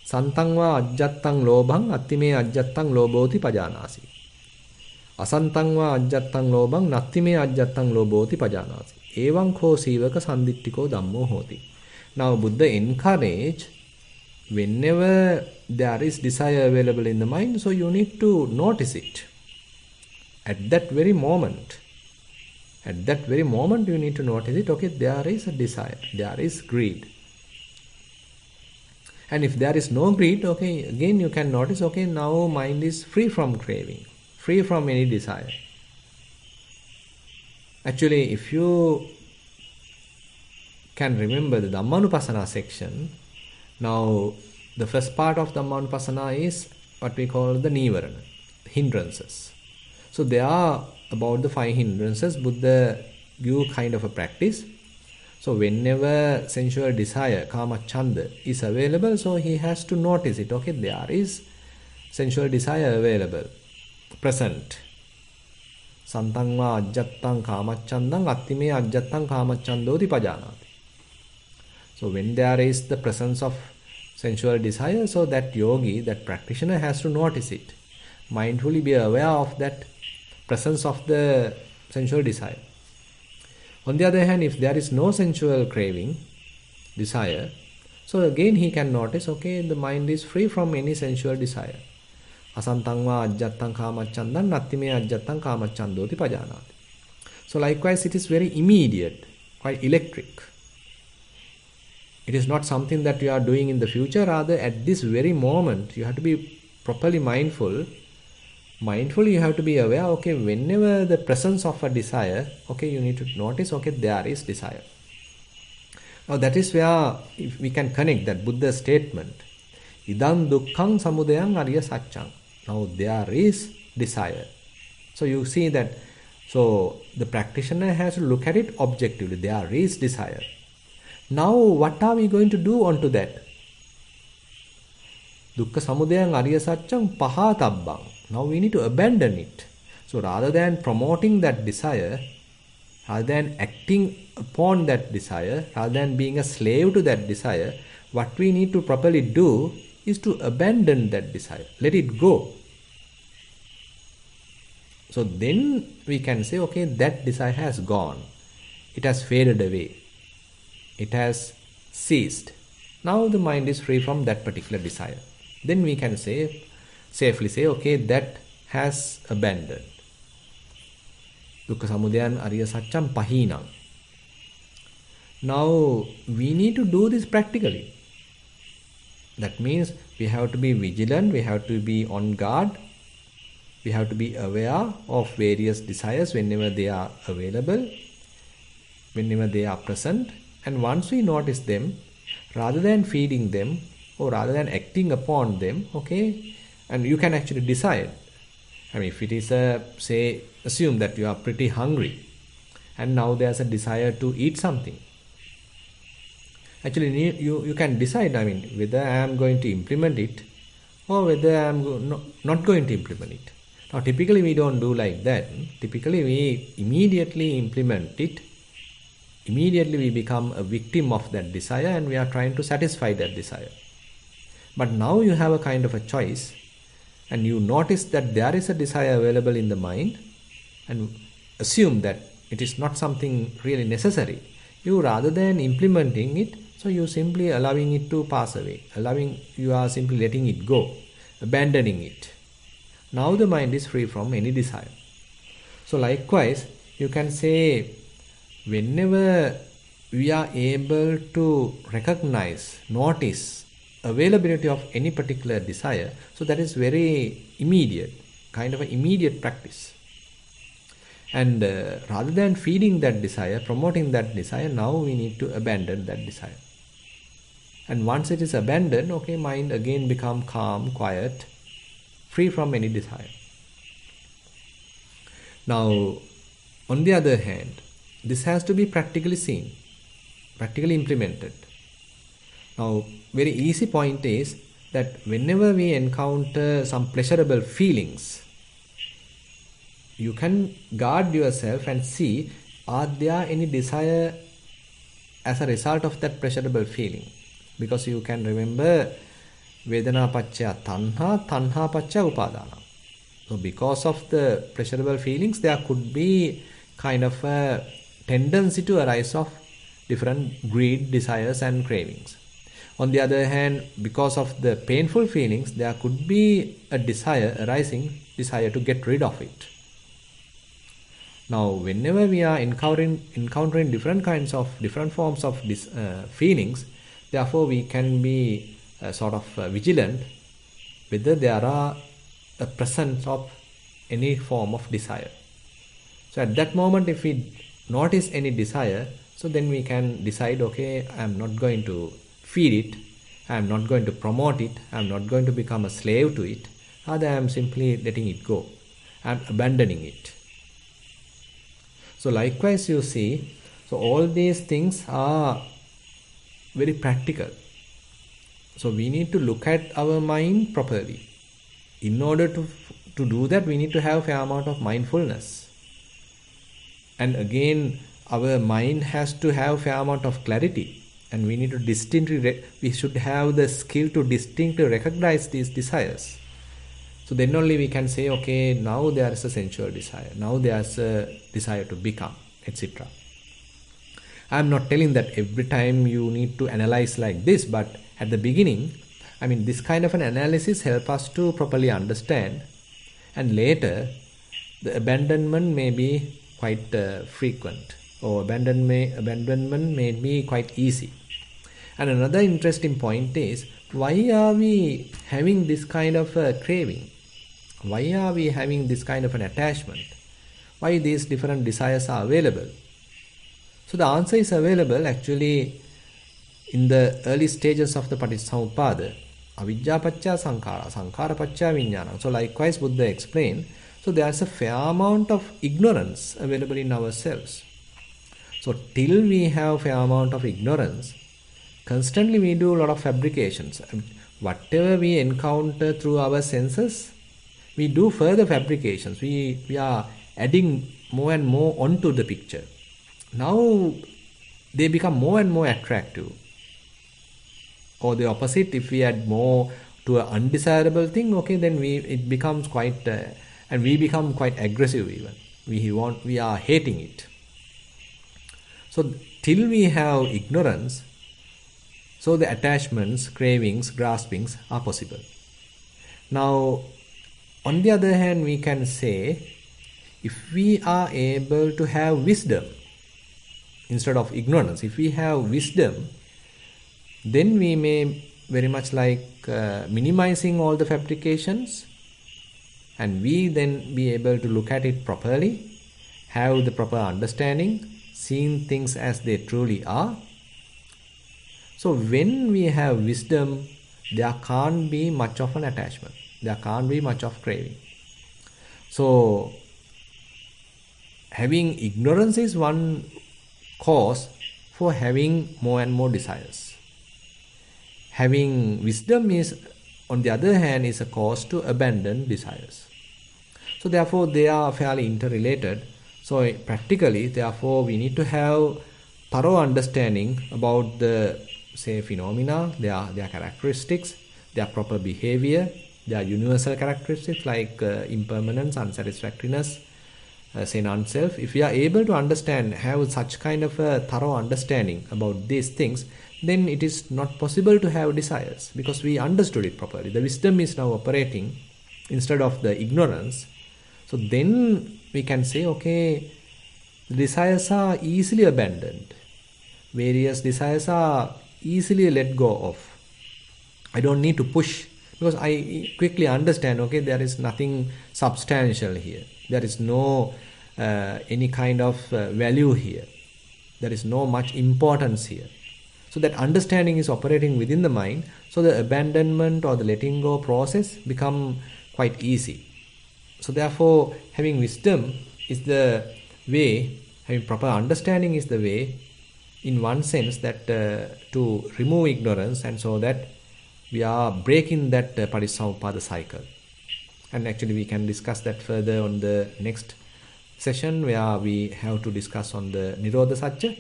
Santangva ajjattang lobhang attime ajjattang loboti pajanasi. Asantangva ajjattang lobhang nattime ajjattang loboti pajanasi. Evam kho Sivaka sandittiko dhammo hoti. Now Buddha encourage, whenever there is desire available in the mind, so you need to notice it. At that very moment. At that very moment you need to notice it. Okay, there is a desire. There is greed. And if there is no greed, okay, again you can notice, okay, now mind is free from craving, free from any desire. Actually, if you can remember the Dhammanupassana section, now the first part of Dhammanupassana is what we call the Nissarana, hindrances. So there are about the 5 hindrances. Buddha give kind of a practice. So whenever sensual desire, kama chanda, is available, so he has to notice it. Okay, there is sensual desire available, present. Santangva ajjattang kamachandang attime ajjattang kamachandoti pajanati. So when there is the presence of sensual desire, so that yogi, that practitioner has to notice it. Mindfully be aware of that presence of the sensual desire. On the other hand, if there is no sensual craving, desire, so again he can notice, okay, the mind is free from any sensual desire. Asantangva ajjattang kamachandang nattime ajjattang kamachandoti pajanati. So likewise, it is very immediate, quite electric. It is not something that you are doing in the future, rather at this very moment you have to be properly mindful. Mindfully you have to be aware, okay, whenever the presence of a desire, okay, you need to notice, okay, there is desire. Now that is where if we can connect that Buddha's statement, idam dukkhang samudayang arya saccang. Now there is desire. So you see that, so the practitioner has to look at it objectively. There is desire. Now what are we going to do onto that? Dukkha samudayang arya saccang pahatabbang. Now we need to abandon it. So rather than promoting that desire, rather than acting upon that desire, rather than being a slave to that desire, what we need to properly do is to abandon that desire. Let it go. So then we can say, okay, that desire has gone. It has faded away. It has ceased. Now the mind is free from that particular desire. Then we can say, safely say, okay, that has abandoned. Dukkha samudayan arya saccam pahinam. Now we need to do this practically. That means we have to be vigilant, we have to be on guard. We have to be aware of various desires whenever they are available, whenever they are present. And once we notice them, rather than feeding them or rather than acting upon them, okay, and you can actually decide. I mean, if it is say, assume that you are pretty hungry and now there's a desire to eat something. Actually, you can decide, I mean, whether I am going to implement it or whether I am not going to implement it. Now, typically we don't do like that. Typically we immediately implement it. Immediately we become a victim of that desire and we are trying to satisfy that desire. But now you have a kind of a choice and you notice that there is a desire available in the mind and assume that it is not something really necessary. You, rather than implementing it, so you simply allowing it to pass away. You are simply letting it go, abandoning it. Now the mind is free from any desire. So likewise, you can say, whenever we are able to recognize, notice availability of any particular desire, so that is very immediate, kind of an immediate practice. And rather than feeding that desire, promoting that desire, now we need to abandon that desire. And once it is abandoned, okay, mind again become calm, quiet, free from any desire. Now, on the other hand, this has to be practically seen, practically implemented. Now, very easy point is that whenever we encounter some pleasurable feelings, you can guard yourself and see, are there any desire as a result of that pleasurable feeling? Because you can remember Vedana Pacchaya Tanha, Tanha Pacchaya Upadana. So because of the pleasurable feelings, there could be kind of a tendency to arise of different greed, desires and cravings. On the other hand, because of the painful feelings, there could be a desire arising, desire to get rid of it. Now, whenever we are encountering different forms of feelings, therefore we can be sort of vigilant whether there are a presence of any form of desire. So at that moment, if we notice any desire, so then we can decide, okay, I am not going to feed it, I am not going to promote it, I am not going to become a slave to it, rather I am simply letting it go, I am abandoning it. So likewise you see, so all these things are very practical. So we need to look at our mind properly. In order to do that, we need to have a fair amount of mindfulness. And again, our mind has to have a fair amount of clarity. And we need to we should have the skill to distinctly recognize these desires. So then only we can say, okay, now there is a sensual desire, now there is a desire to become, etc. I am not telling that every time you need to analyze like this, but at the beginning, I mean, this kind of an analysis helps us to properly understand, and later the abandonment may be quite frequent, or abandonment may be quite easy. And another interesting point is, why are we having this kind of a craving? Why are we having this kind of an attachment? Why these different desires are available? So the answer is available actually in the early stages of the Paticcasamuppada. Avidya Pacchaya Sankhara, Sankhara Pacchaya Vijnana. So likewise Buddha explained, so there is a fair amount of ignorance available in ourselves. So till we have fair amount of ignorance, constantly we do a lot of fabrications. Whatever we encounter through our senses, we do further fabrications. We are adding more and more onto the picture. Now they become more and more attractive. Or the opposite, if we add more to an undesirable thing, okay, then it becomes quite, and we become quite aggressive even. We are hating it. So till we have ignorance, so the attachments, cravings, graspings are possible. Now, on the other hand, we can say, if we are able to have wisdom instead of ignorance, if we have wisdom, then we may very much like minimizing all the fabrications and we then be able to look at it properly, have the proper understanding, seeing things as they truly are. So when we have wisdom, there can't be much of an attachment. There can't be much of craving. So having ignorance is one cause for having more and more desires. Having wisdom is, on the other hand, is a cause to abandon desires. So therefore they are fairly interrelated. So practically, therefore, we need to have thorough understanding about the, say, phenomena, their characteristics, their proper behavior, their universal characteristics like impermanence, unsatisfactoriness, say non-self. If we are able to understand, have such kind of a thorough understanding about these things, then it is not possible to have desires because we understood it properly. The wisdom is now operating instead of the ignorance. So then we can say, okay, the desires are easily abandoned. Various desires are easily let go of. I don't need to push because I quickly understand, okay, there is nothing substantial here. There is no any kind of value here. There is no much importance here. So that understanding is operating within the mind. So the abandonment or the letting go process become quite easy. So therefore, having wisdom is the way, having proper understanding is the way, in one sense, that to remove ignorance, and so that we are breaking that Parissamuppada cycle. And actually we can discuss that further on the next session, where we have to discuss on the Nirodha Satya.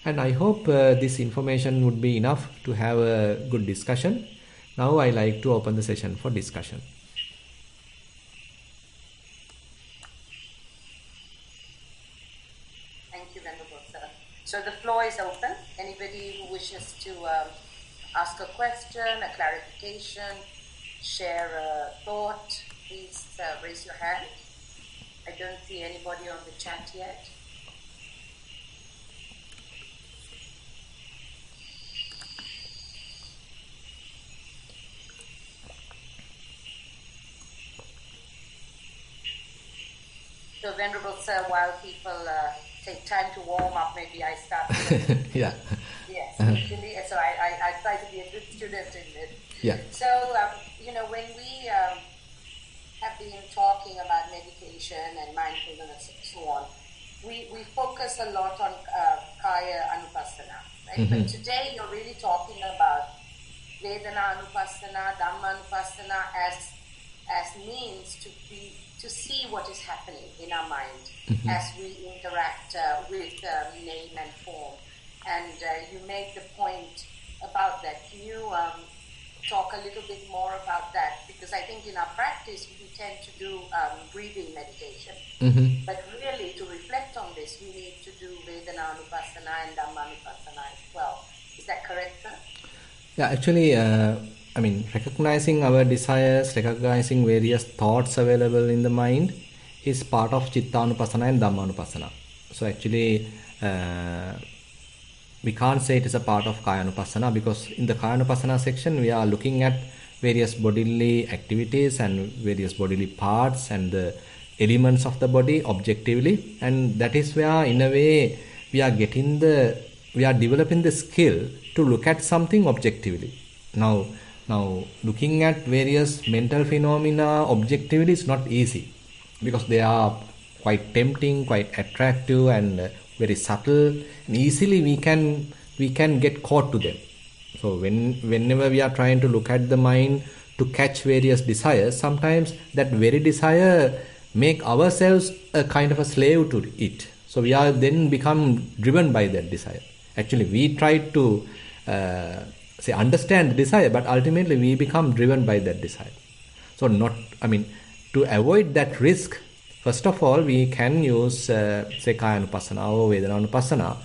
And I hope this information would be enough to have a good discussion. Now I like to open the session for discussion.
So the floor is open. Anybody who wishes to ask a question, a clarification, share a thought, please raise your hand. I don't see anybody on the chat yet. So Venerable Sir, while people take time to warm up, maybe I start with
yeah.
Yes, actually, so I try to be a good student in it.
Yeah.
So, when we have been talking about meditation and mindfulness and so on, we focus a lot on Kaya Anupassana, right? Mm-hmm. But today you're really talking about Vedana Anupassana, Dhamma Anupassana as means to see what is happening in our mind mm-hmm. as we interact with name and form. And you made the point about that. Can you talk a little bit more about that? Because I think in our practice we tend to do breathing meditation. Mm-hmm. But really to reflect on this, we need to do Vedana Anupassana and Dhamma Anupassana as well. Is that correct, sir?
Yeah, actually, recognizing our desires, recognizing various thoughts available in the mind is part of Chittanupassana and Dhammanupassana. So actually, we can't say it is a part of Kayanupassana, because in the Kayanupassana section, we are looking at various bodily activities and various bodily parts and the elements of the body objectively. And that is where, in a way, we are developing the skill to look at something objectively. Now, looking at various mental phenomena objectively is not easy, because they are quite tempting, quite attractive, and very subtle, and easily we can get caught to them. So whenever we are trying to look at the mind to catch various desires, sometimes that very desire make ourselves a kind of a slave to it. So we are then become driven by that desire. Actually, we try to understand the desire, but ultimately we become driven by that desire. So to avoid that risk, first of all, we can use Kayanupassana or Vedananupassana,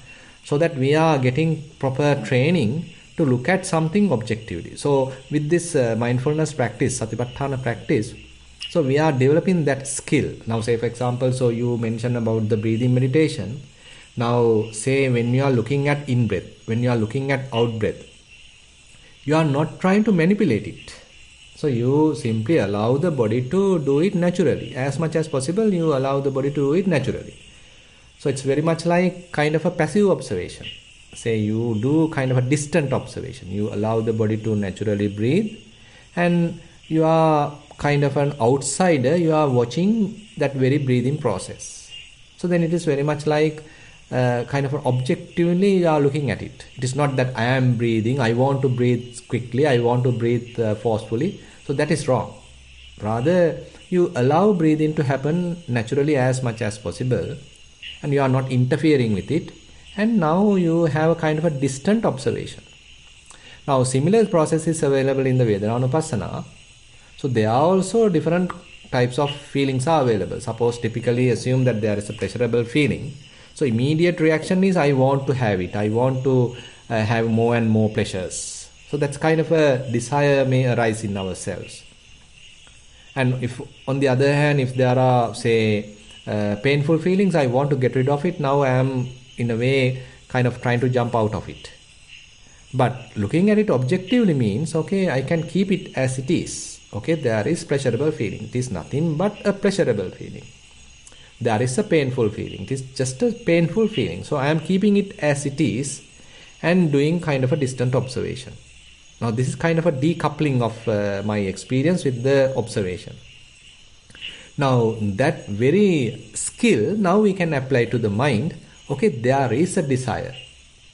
so that we are getting proper training to look at something objectively. So with this mindfulness practice, Satipatthana practice, so we are developing that skill. Now say, for example, so you mentioned about the breathing meditation. Now say when you are looking at in-breath, when you are looking at out-breath, you are not trying to manipulate it. So you simply allow the body to do it naturally. As much as possible, you allow the body to do it naturally. So it's very much like kind of a passive observation. Say you do kind of a distant observation. You allow the body to naturally breathe, and you are kind of an outsider. You are watching that very breathing process. So then it is very much like kind of objectively you are looking at it. It is not that I am breathing, I want to breathe quickly, I want to breathe forcefully. So that is wrong. Rather, you allow breathing to happen naturally as much as possible, and you are not interfering with it, and now you have a kind of a distant observation. Now similar process is available in the Vedananupassana. So there are also different types of feelings are available. Suppose typically assume that there is a pleasurable feeling. So immediate reaction is I want to have it. I want to have more and more pleasures. So that's kind of a desire may arise in ourselves. And if on the other hand, if there are say painful feelings, I want to get rid of it. Now I am in a way kind of trying to jump out of it. But looking at it objectively means, okay, I can keep it as it is. Okay, there is pleasurable feeling. It is nothing but a pleasurable feeling. There is a painful feeling. It is just a painful feeling. So I am keeping it as it is and doing kind of a distant observation. Now this is kind of a decoupling of my experience with the observation. Now that very skill, now we can apply to the mind. Okay, there is a desire.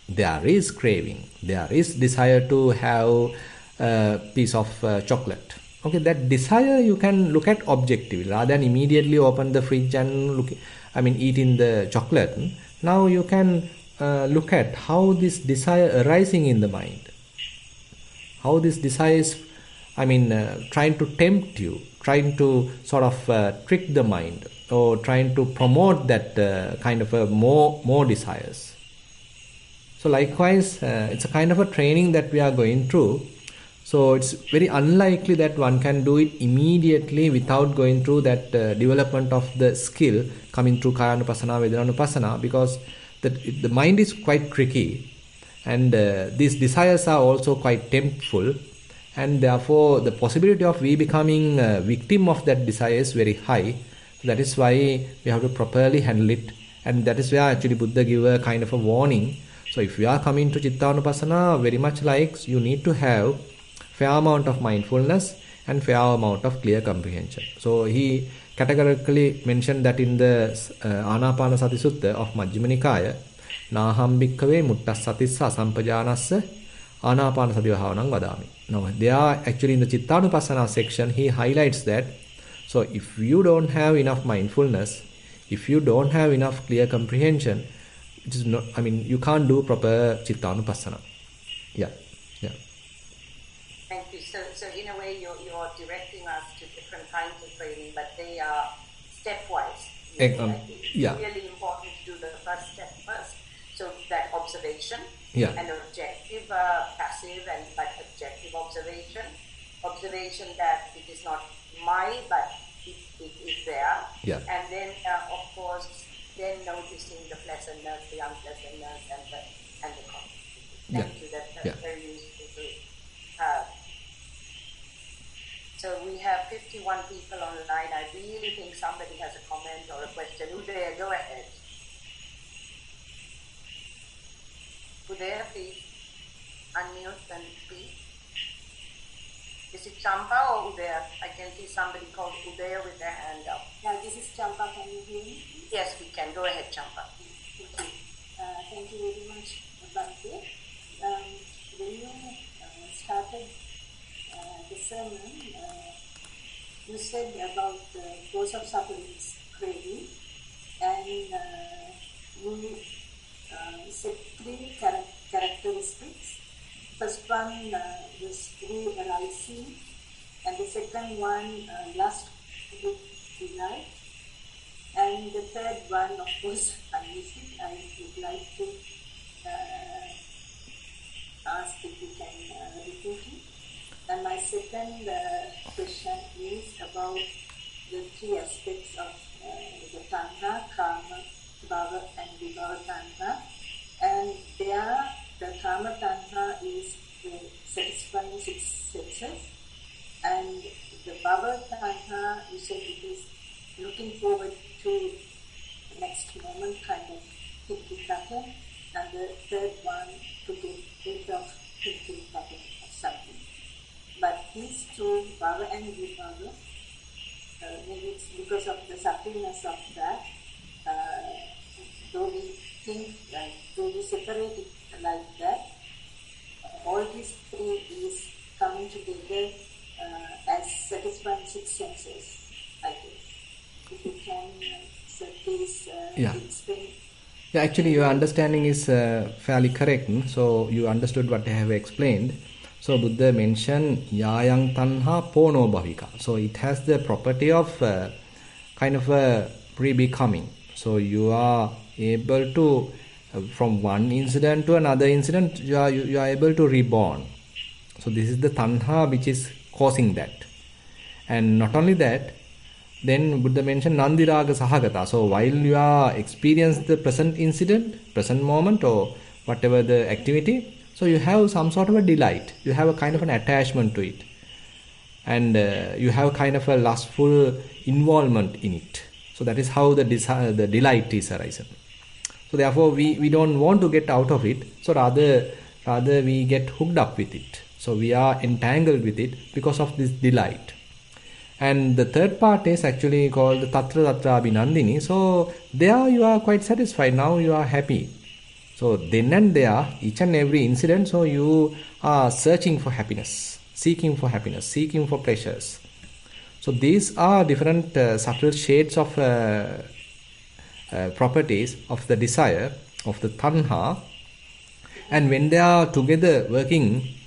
There is craving. There is desire to have a piece of chocolate. Okay, that desire you can look at objectively rather than immediately open the fridge and eat in the chocolate. Now you can look at how this desire arising in the mind. How this desire is, trying to tempt you, trying to sort of trick the mind, or trying to promote that kind of more desires. So likewise, it's a kind of a training that we are going through. So it's very unlikely that one can do it immediately without going through that development of the skill coming through Kayanupassana, Vedananupassana, because the mind is quite tricky, and these desires are also quite temptful, and therefore the possibility of we becoming a victim of that desire is very high. So that is why we have to properly handle it, and that is where actually Buddha give a kind of a warning. So if you are coming to Chittanupassana, very much like you need to have fair amount of mindfulness and fair amount of clear comprehension. So he categorically mentioned that in the Anapanasati Sutta of Majjhima Nikaya, Naham bhikkhave muttassatissa sampajanassa Anapanasati bhavanam vadami. Now there are actually in the Chittanupassana section he highlights that. So if you don't have enough mindfulness, if you don't have enough clear comprehension, it is not, you can't do proper Chittanupassana. Yeah.
Thank you. So in a way, you're directing us to different kinds of training, but they are stepwise. It's really important to do the first step first. So that observation, and objective, passive, but objective observation. Observation that it is not my, but it is there. And then, of course, then noticing the pleasantness, the unpleasantness, and the conflict. Thank you. That's very useful to have. So we have 51 people online. I really think somebody has a comment or a question. Udaya, go ahead. Udaya, please unmute and speak. Is it Champa or Udaya? I can see somebody called Udaya with their hand up.
Yeah, this is Champa. Can you hear me?
Yes, we can. Go ahead, Champa.
Thank you very much, Bhante. When you started the sermon, you said about the cause of suffering is craving, and you said three characteristics. First one was re-arising, and the second one lust with delight, and the third one, of course, I would like to ask if you can repeat it. And my second question is about the three aspects of the tanha, kama, bhava, and vibhava tanha. And there, the kama tanha is satisfying six senses, and third tanha, you said it is looking forward to the next moment kind of thinking pattern, and the third one to get rid of thinking pattern or something. But these two, bhava and vibhava, maybe it's because of the subtleness of that, though we think, though we separate it like that, all these three is coming together as satisfying six senses, I guess. If you can, so please explain.
Yeah, actually your understanding is fairly correct. So you understood what I have explained. So Buddha mentioned yayang tanha pono bhavika. So it has the property of kind of a re-becoming. So you are able to, from one incident to another incident, you are able to reborn. So this is the tanha which is causing that. And not only that, then Buddha mentioned nandiraga sahagata. So while you are experiencing the present incident, present moment, or whatever the activity, so you have some sort of a delight. You have a kind of an attachment to it. And you have kind of a lustful involvement in it. So that is how the delight is arisen. So therefore we don't want to get out of it. So rather we get hooked up with it. So we are entangled with it because of this delight. And the third part is actually called the tatra tatra abhinandini. So there you are quite satisfied. Now you are happy. So then and there, each and every incident, so you are searching for happiness, seeking for happiness, seeking for pleasures. So these are different subtle shades of properties of the desire, of the tanha. And when they are together, working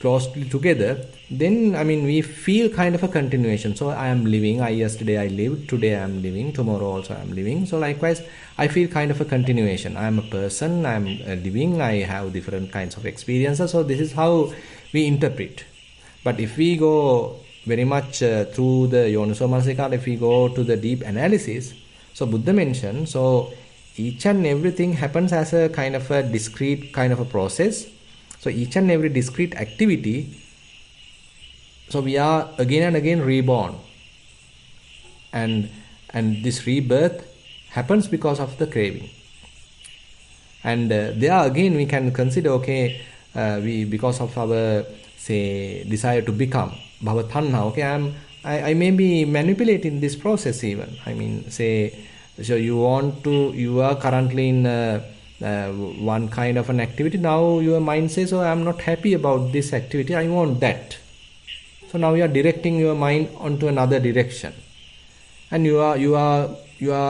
closely together, then we feel kind of a continuation. So I am living, yesterday I lived, today I am living, tomorrow also I am living. So likewise, I feel kind of a continuation. I am a person, I am living, I have different kinds of experiences. So this is how we interpret. But if we go very much through the Yoniso Manasikara, if we go to the deep analysis, so Buddha mentioned, so each and everything happens as a kind of a discrete kind of a process. So each and every discrete activity, so we are again and again reborn. And this rebirth happens because of the craving. And there again we can consider, okay, because of our, say, desire to become, bhava tanha, okay, I may be manipulating this process even. Say, so you are currently in one kind of an activity. Now your mind says, oh, I am not happy about this activity, I want that. So now you are directing your mind onto another direction. And you are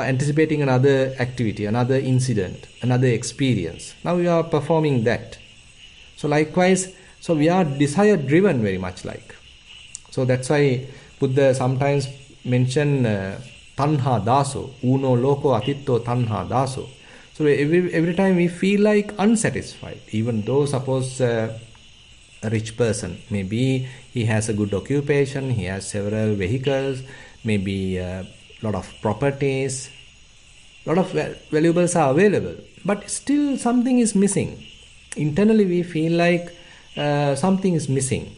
anticipating another activity, another incident, another experience. Now you are performing that. So likewise, so we are desire driven very much like. So that's why Buddha sometimes mention tanha daso, uno loko atitto tanha daso. So every time we feel like unsatisfied, even though suppose a rich person, maybe he has a good occupation, he has several vehicles, maybe a lot of properties, lot of valuables are available, but still something is missing. Internally we feel like something is missing.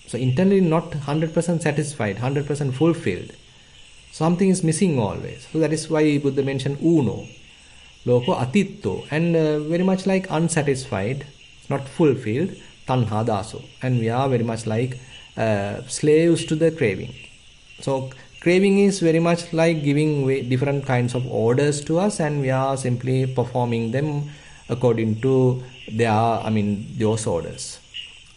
So internally not 100% satisfied, 100% fulfilled. Something is missing always. So that is why Buddha mentioned uno, loko atitto, and very much like unsatisfied, not fulfilled, tanha daso. And we are very much like slaves to the craving. So craving is very much like giving different kinds of orders to us, and we are simply performing them according to those orders.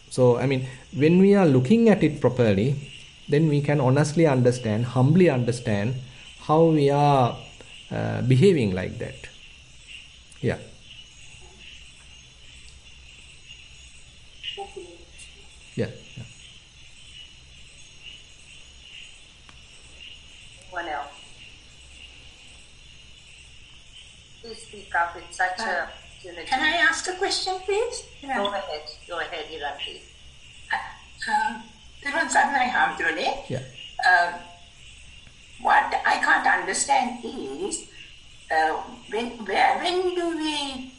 So when we are looking at it properly, then we can honestly understand, humbly understand how we are behaving like that. Yeah. Yeah.
Anyone else? Please speak up. It's such a opportunity.
Can I ask a question, please?
Go ahead, Iranti.
Yeah.
What I can't understand is when do we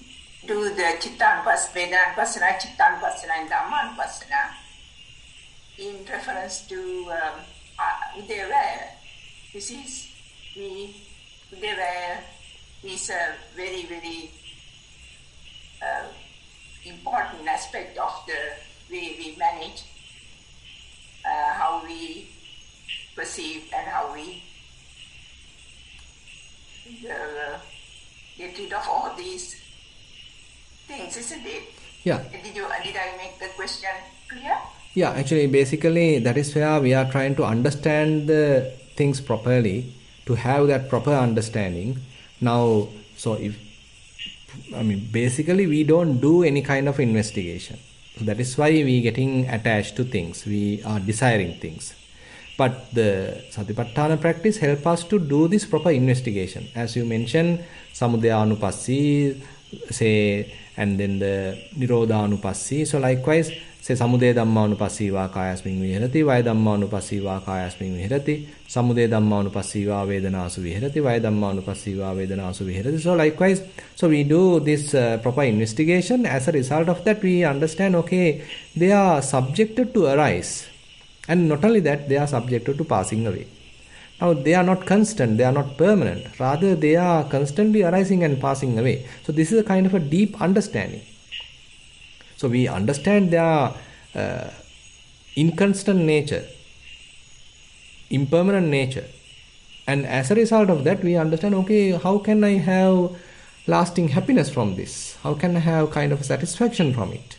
do the Vedananupassana, Chittanupasana, and Dhammanupassana? in reference to Udevaya. This is Udevaya is a very, very important aspect of the way we manage, how we perceive and how we get rid of all these things, isn't it?
Yeah.
Did I make the question clear?
Yeah, actually, basically, that is where we are trying to understand the things properly, to have that proper understanding. Now, basically, we don't do any kind of investigation. So that is why we getting attached to things. We are desiring things. But the Satipatthana practice help us to do this proper investigation. As you mentioned, Samudaya Anupassi, say, and then the Nirodha Anupassi. So likewise, say Samudaya Dhamma Anupassi va kayasmin viharati, Vaya Dhamma Anupassi va kayasmin viharati, Samudaya Dhamma Anupassi va vedanasu viharati, Vaya Dhamma Anupassi va vedanasu viharati. So likewise, so we do this proper investigation. As a result of that, we understand, okay, they are subjected to arise. And not only that, they are subjected to passing away. Now, they are not constant, they are not permanent. Rather, they are constantly arising and passing away. So, this is a kind of a deep understanding. So, we understand their inconstant nature, impermanent nature. And as a result of that, we understand, okay, how can I have lasting happiness from this? How can I have kind of satisfaction from it?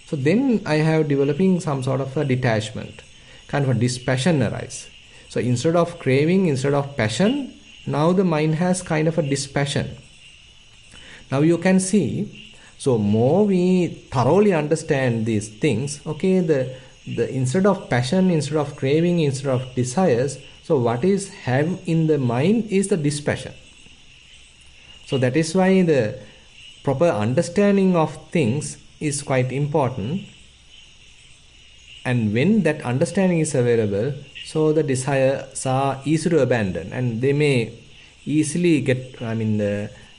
So, then I have developing some sort of a detachment. Kind of a dispassion arise. So instead of craving, instead of passion, now the mind has kind of a dispassion. Now you can see, so more we thoroughly understand these things, okay, the instead of passion, instead of craving, instead of desires, so what is have in the mind is the dispassion. So that is why the proper understanding of things is quite important. And when that understanding is available, so the desires are easy to abandon and they may easily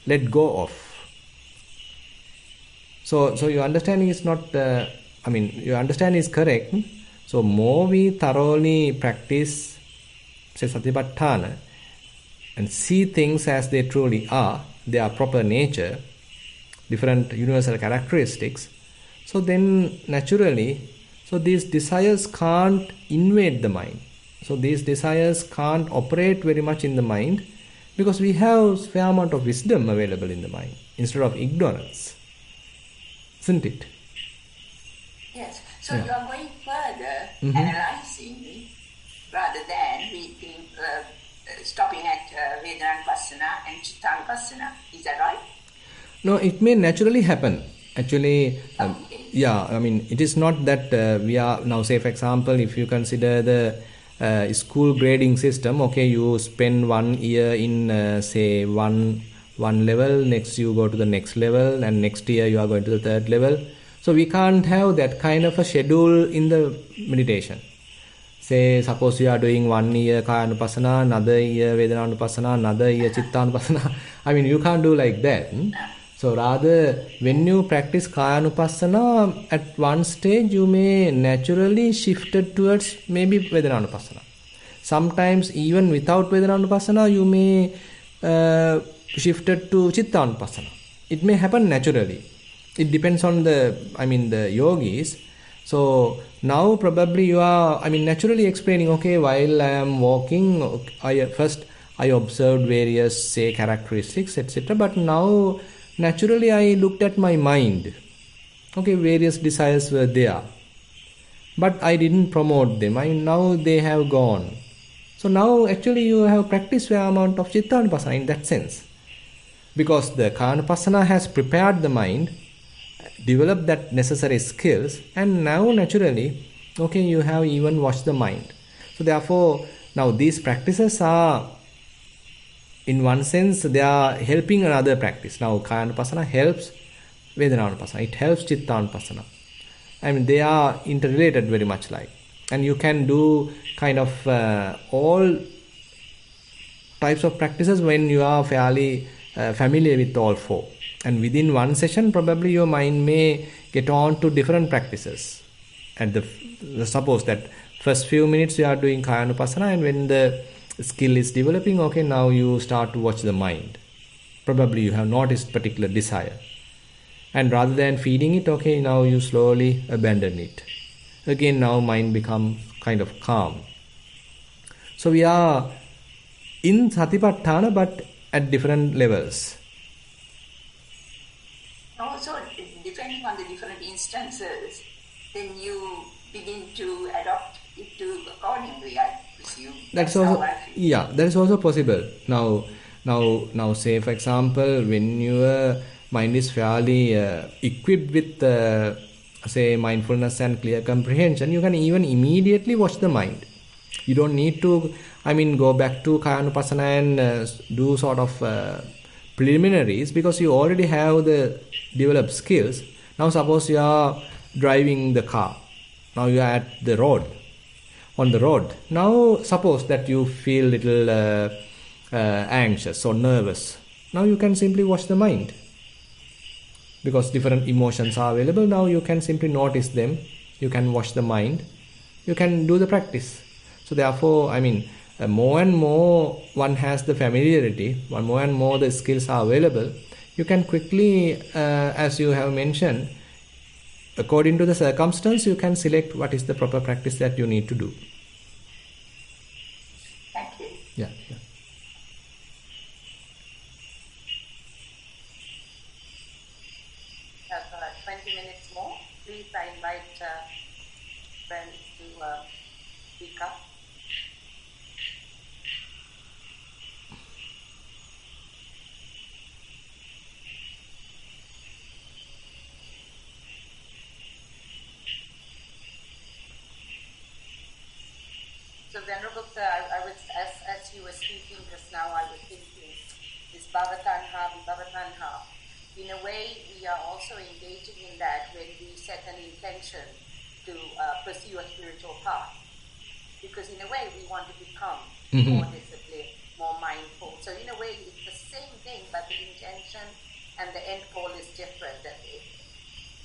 let go of. So your understanding is not, your understanding is correct. So more we thoroughly practice, say, Satipatthana and see things as they truly are, their proper nature, different universal characteristics, so then naturally, so these desires can't invade the mind. So these desires can't operate very much in the mind because we have a fair amount of wisdom available in the mind instead of ignorance. Isn't it?
Yes. So you are going further, analyzing rather than we think stopping at Vedananupasana and Chittanupasana. Is that right?
No, it may naturally happen. Actually, it is not that we are now, say for example, if you consider the school grading system, okay, you spend 1 year in say one level, next you go to the next level, and next year you are going to the third level. So we can't have that kind of a schedule in the meditation. Say, suppose you are doing 1 year Kayanupassana, another year Vedananupassana, another year Chittanupassana. You can't do like that. So rather, when you practice Kayanupassana, at one stage you may naturally shift towards maybe Vedananupassana. Sometimes even without Vedananupassana, you may shift to Chittanupassana. It may happen naturally. It depends on the yogis. So now probably you are, naturally explaining, okay, while I am walking, I observed various, say, characteristics, etc. But now naturally I looked at my mind. Okay, various desires were there. But I didn't promote them. Now they have gone. So now actually you have practiced a amount of Chittanupassana in that sense. Because the Kayanupassana has prepared the mind, developed that necessary skills, and now naturally, okay, you have even washed the mind. So therefore, now these practices are, in one sense, they are helping another practice. Now Kayanupassana helps Vedananupassana, it helps Chittanupassana. They are interrelated very much like. And you can do kind of all types of practices when you are fairly familiar with all four. And within one session, probably your mind may get on to different practices. suppose that first few minutes you are doing Kayanupassana, and when the skill is developing, okay, now you start to watch the mind. Probably you have noticed particular desire. And rather than feeding it, okay, now you slowly abandon it. Again, now mind becomes kind of calm. So we are in Satipatthana, but at different levels.
Also, depending on the different instances, then you begin to adopt it to accordingly, I presume.
That's also, yeah, that is also possible. Now, say for example, when your mind is fairly equipped with, say, mindfulness and clear comprehension, you can even immediately watch the mind. You don't need to, go back to Kayanupassana and do sort of preliminaries, because you already have the developed skills. Now suppose you are driving the car. Now you are at the road, on the road. Now suppose that you feel little anxious or nervous. Now you can simply watch the mind, because different emotions are available. Now you can simply notice them. You can watch the mind. You can do the practice. So therefore, more and more one has the familiarity, more and more the skills are available. You can quickly, as you have mentioned, according to the circumstance, you can select what is the proper practice that you need to do.
Thank you.
Yeah.
We have 20 minutes more. Please, I invite friends to speak up. So Venerable Sir, I was, as you were speaking just now, I was thinking, this Bhavatanha, Vibhavatanha, in a way we are also engaging in that when we set an intention to pursue a spiritual path. Because in a way we want to become more disciplined, more mindful. So in a way it's the same thing, but the intention and the end goal is different.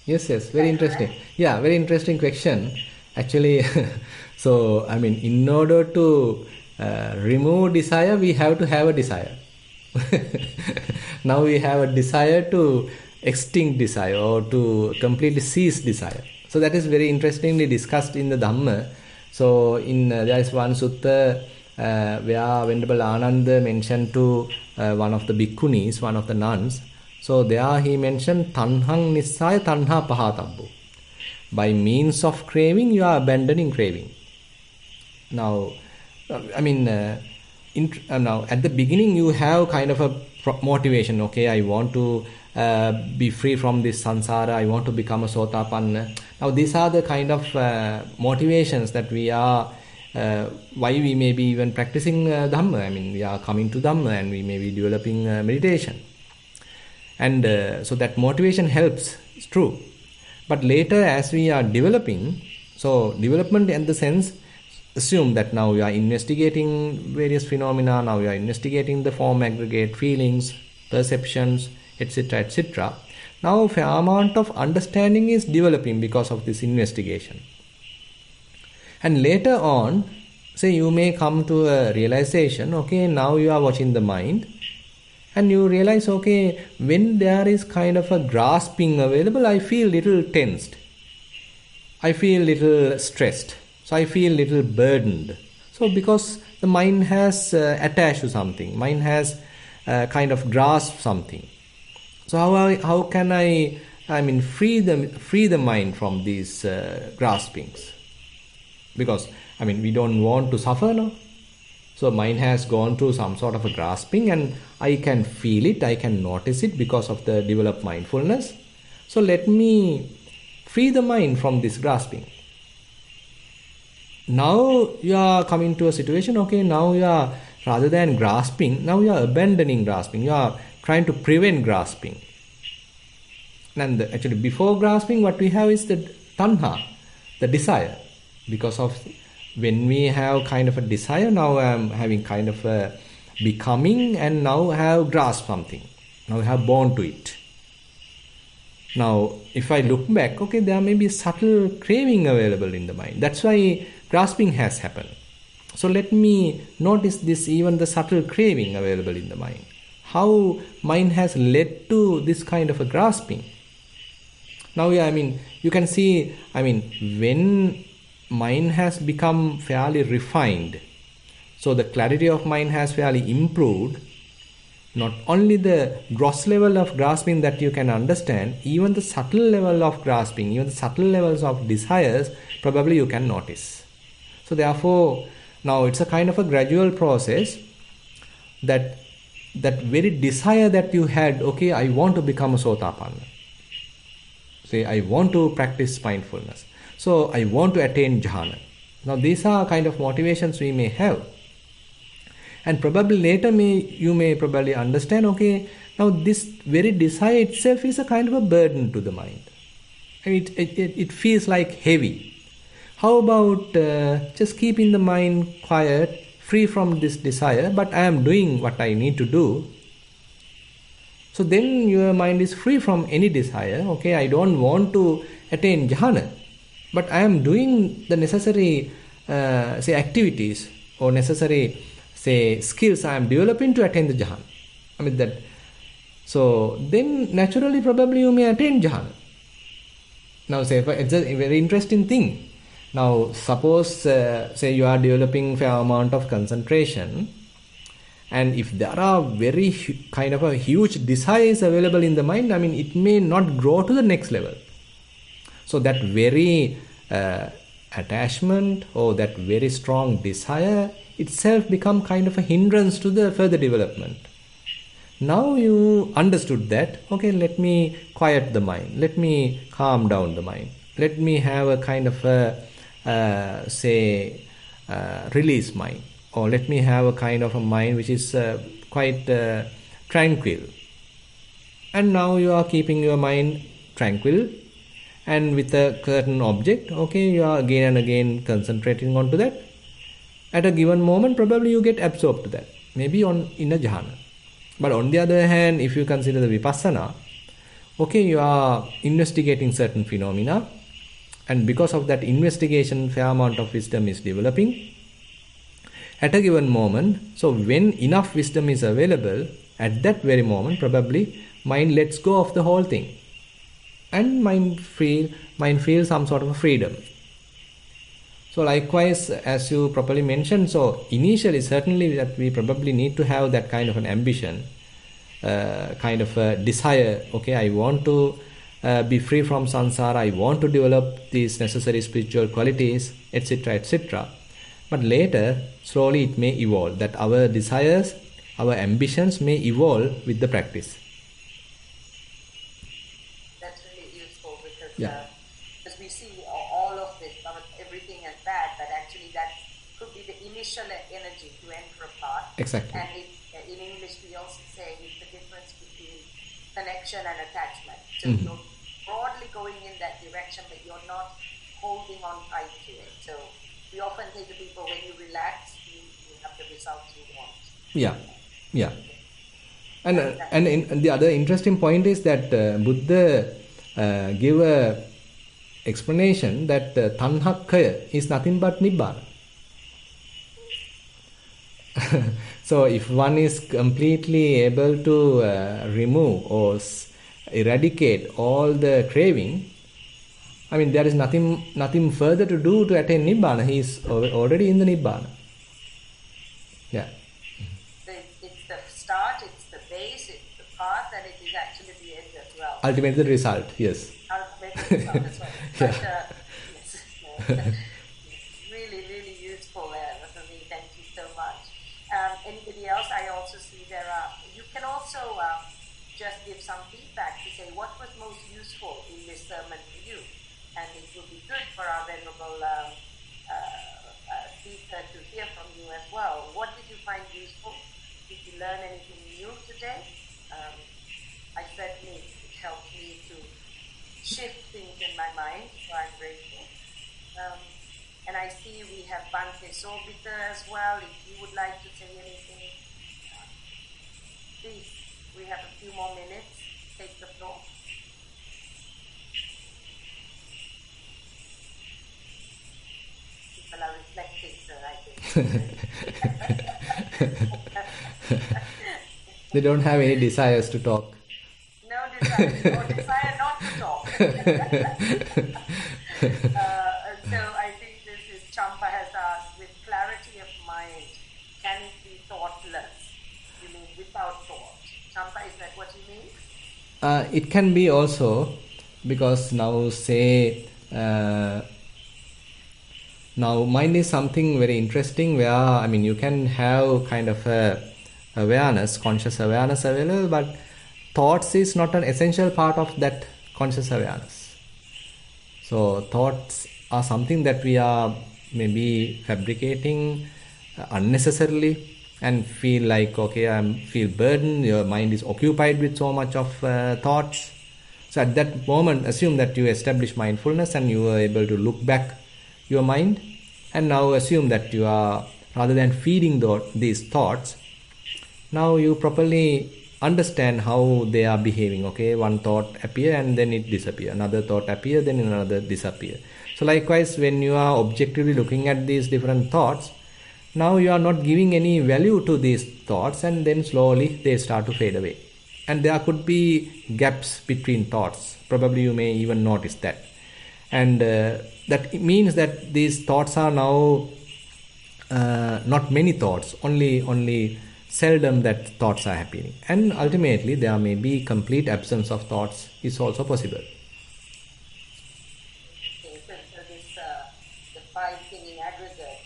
Yes, very interesting. Correct? Yeah, very interesting question. Actually, so, in order to remove desire, we have to have a desire. Now we have a desire to extinct desire or to completely cease desire. So that is very interestingly discussed in the Dhamma. So there is one sutta where Venerable Ananda mentioned to one of the bhikkhunis, one of the nuns. So there he mentioned tanhang nissaya tanha pahatabbo. By means of craving, you are abandoning craving. Now, now at the beginning you have kind of a motivation. Okay, I want to be free from this samsara. I want to become a sotapanna. Now these are the kind of motivations that we are, why we may be even practicing Dhamma. We are coming to Dhamma and we may be developing meditation. And so that motivation helps, it's true. But later as we are developing, so development in the sense, assume that now you are investigating various phenomena, now you are investigating the form aggregate, feelings, perceptions, etc., etc. Now a fair amount of understanding is developing because of this investigation. And later on, say you may come to a realization, okay, now you are watching the mind, and you realize, okay, when there is kind of a grasping available, I feel little tensed. I feel little stressed. So I feel little burdened. So because the mind has attached to something, mind has kind of grasped something. So how can I free the mind from these graspings? Because we don't want to suffer, no? So mind has gone through some sort of a grasping, and I can feel it, I can notice it because of the developed mindfulness. So let me free the mind from this grasping. Now you are coming to a situation, okay, now you are, rather than grasping, now you are abandoning grasping. You are trying to prevent grasping. And actually before grasping, what we have is the tanha, the desire. Because of when we have kind of a desire, now I am having kind of a becoming, and now I have grasped something. Now I have born to it. Now, if I look back, okay, there may be subtle craving available in the mind. That's why grasping has happened. So let me notice this, even the subtle craving available in the mind. How mind has led to this kind of a grasping. Now, you can see, when mind has become fairly refined, so the clarity of mind has fairly improved, not only the gross level of grasping that you can understand, even the subtle level of grasping, even the subtle levels of desires, probably you can notice. So therefore, now it's a kind of a gradual process that very desire that you had, okay, I want to become a Sotapanna. Say, I want to practice mindfulness. So I want to attain jhana. Now these are kind of motivations we may have. And probably later you may probably understand, okay, now this very desire itself is a kind of a burden to the mind. It feels like heavy. How about just keeping the mind quiet, free from this desire, but I am doing what I need to do. So then your mind is free from any desire. Okay, I don't want to attain jhana, but I am doing the necessary activities or necessary skills I am developing to attain the jhana. So then naturally probably you may attain jhana. Now it's a very interesting thing. Now suppose you are developing fair amount of concentration, and if there are very kind of a huge desires available in the mind, it may not grow to the next level. So that very attachment or that very strong desire itself become kind of a hindrance to the further development. Now you understood that, okay, let me quiet the mind, let me calm down the mind, let me have a kind of a release mind, or let me have a kind of a mind which is quite tranquil. And now you are keeping your mind tranquil and with a certain object, okay, you are again and again concentrating onto that. At a given moment, probably you get absorbed to that, maybe in a jhana. But on the other hand, if you consider the vipassana, okay, you are investigating certain phenomena, and because of that investigation, fair amount of wisdom is developing at a given moment. So when enough wisdom is available, at that very moment, probably mind lets go of the whole thing, and mind feels some sort of a freedom. So likewise, as you properly mentioned, so initially certainly that we probably need to have that kind of an ambition, kind of a desire, okay, I want to be free from samsara, I want to develop these necessary spiritual qualities, etc., etc. But later, slowly it may evolve, that our desires, our ambitions may evolve with the practice.
That's really useful because we see all of this, everything as bad, but actually that could be the initial energy to enter a path.
Exactly.
And in English we also say it's the difference between connection and attachment. So you're broadly going in that direction, but you're not holding on tight to it. So we often say to people, when you relax, you have the results you want.
Yeah. And the other interesting point is that Buddha give a explanation that tanhakkaya is nothing but nibbana. So if one is completely able to remove or eradicate all the craving, there is nothing further to do to attain nibbana. He is already in the nibbana. Yeah.
It's the start, it's the base, it's the path, and it is actually the end as well.
Ultimately the result, yes.
Ultimately the result as well.
Yeah.
Yes. Really, really useful for me. Thank you so much. Anybody else? I also see you can also just give some feedback to say what was most useful in this sermon for you. And it would be good for our venerable speaker to hear from you as well. What did you find useful? Did you learn anything new today? I certainly, it helped me to shift things in my mind, so I'm grateful. And I see we have Bante Sobita as well. If you would like to say anything, please, we have a few more minutes. Take the floor. people are reflecting, sir, I think.
They don't have any desires to talk.
No desire not to talk. So I think this is, Champa has asked, with clarity of mind, can it be thoughtless? You mean without thought? Champa, is that what you mean?
It can be also, because now say, now mind is something very interesting where, you can have kind of a awareness, conscious awareness available, but thoughts is not an essential part of that conscious awareness. So thoughts are something that we are maybe fabricating unnecessarily and feel like, okay, I feel burdened, your mind is occupied with so much of thoughts. So at that moment, assume that you establish mindfulness and you are able to look back your mind, and now assume that you are, rather than feeding these thoughts, now you properly understand how they are behaving. Okay, one thought appear and then it disappear, another thought appear, then another disappear. So likewise, when you are objectively looking at these different thoughts, now you are not giving any value to these thoughts, and then slowly they start to fade away. And there could be gaps between thoughts. Probably you may even notice that. And that means that these thoughts are now not many thoughts, only seldom that thoughts are happening. And ultimately there may be complete absence of thoughts is also possible.
Okay, so this, the five thinking aggregate,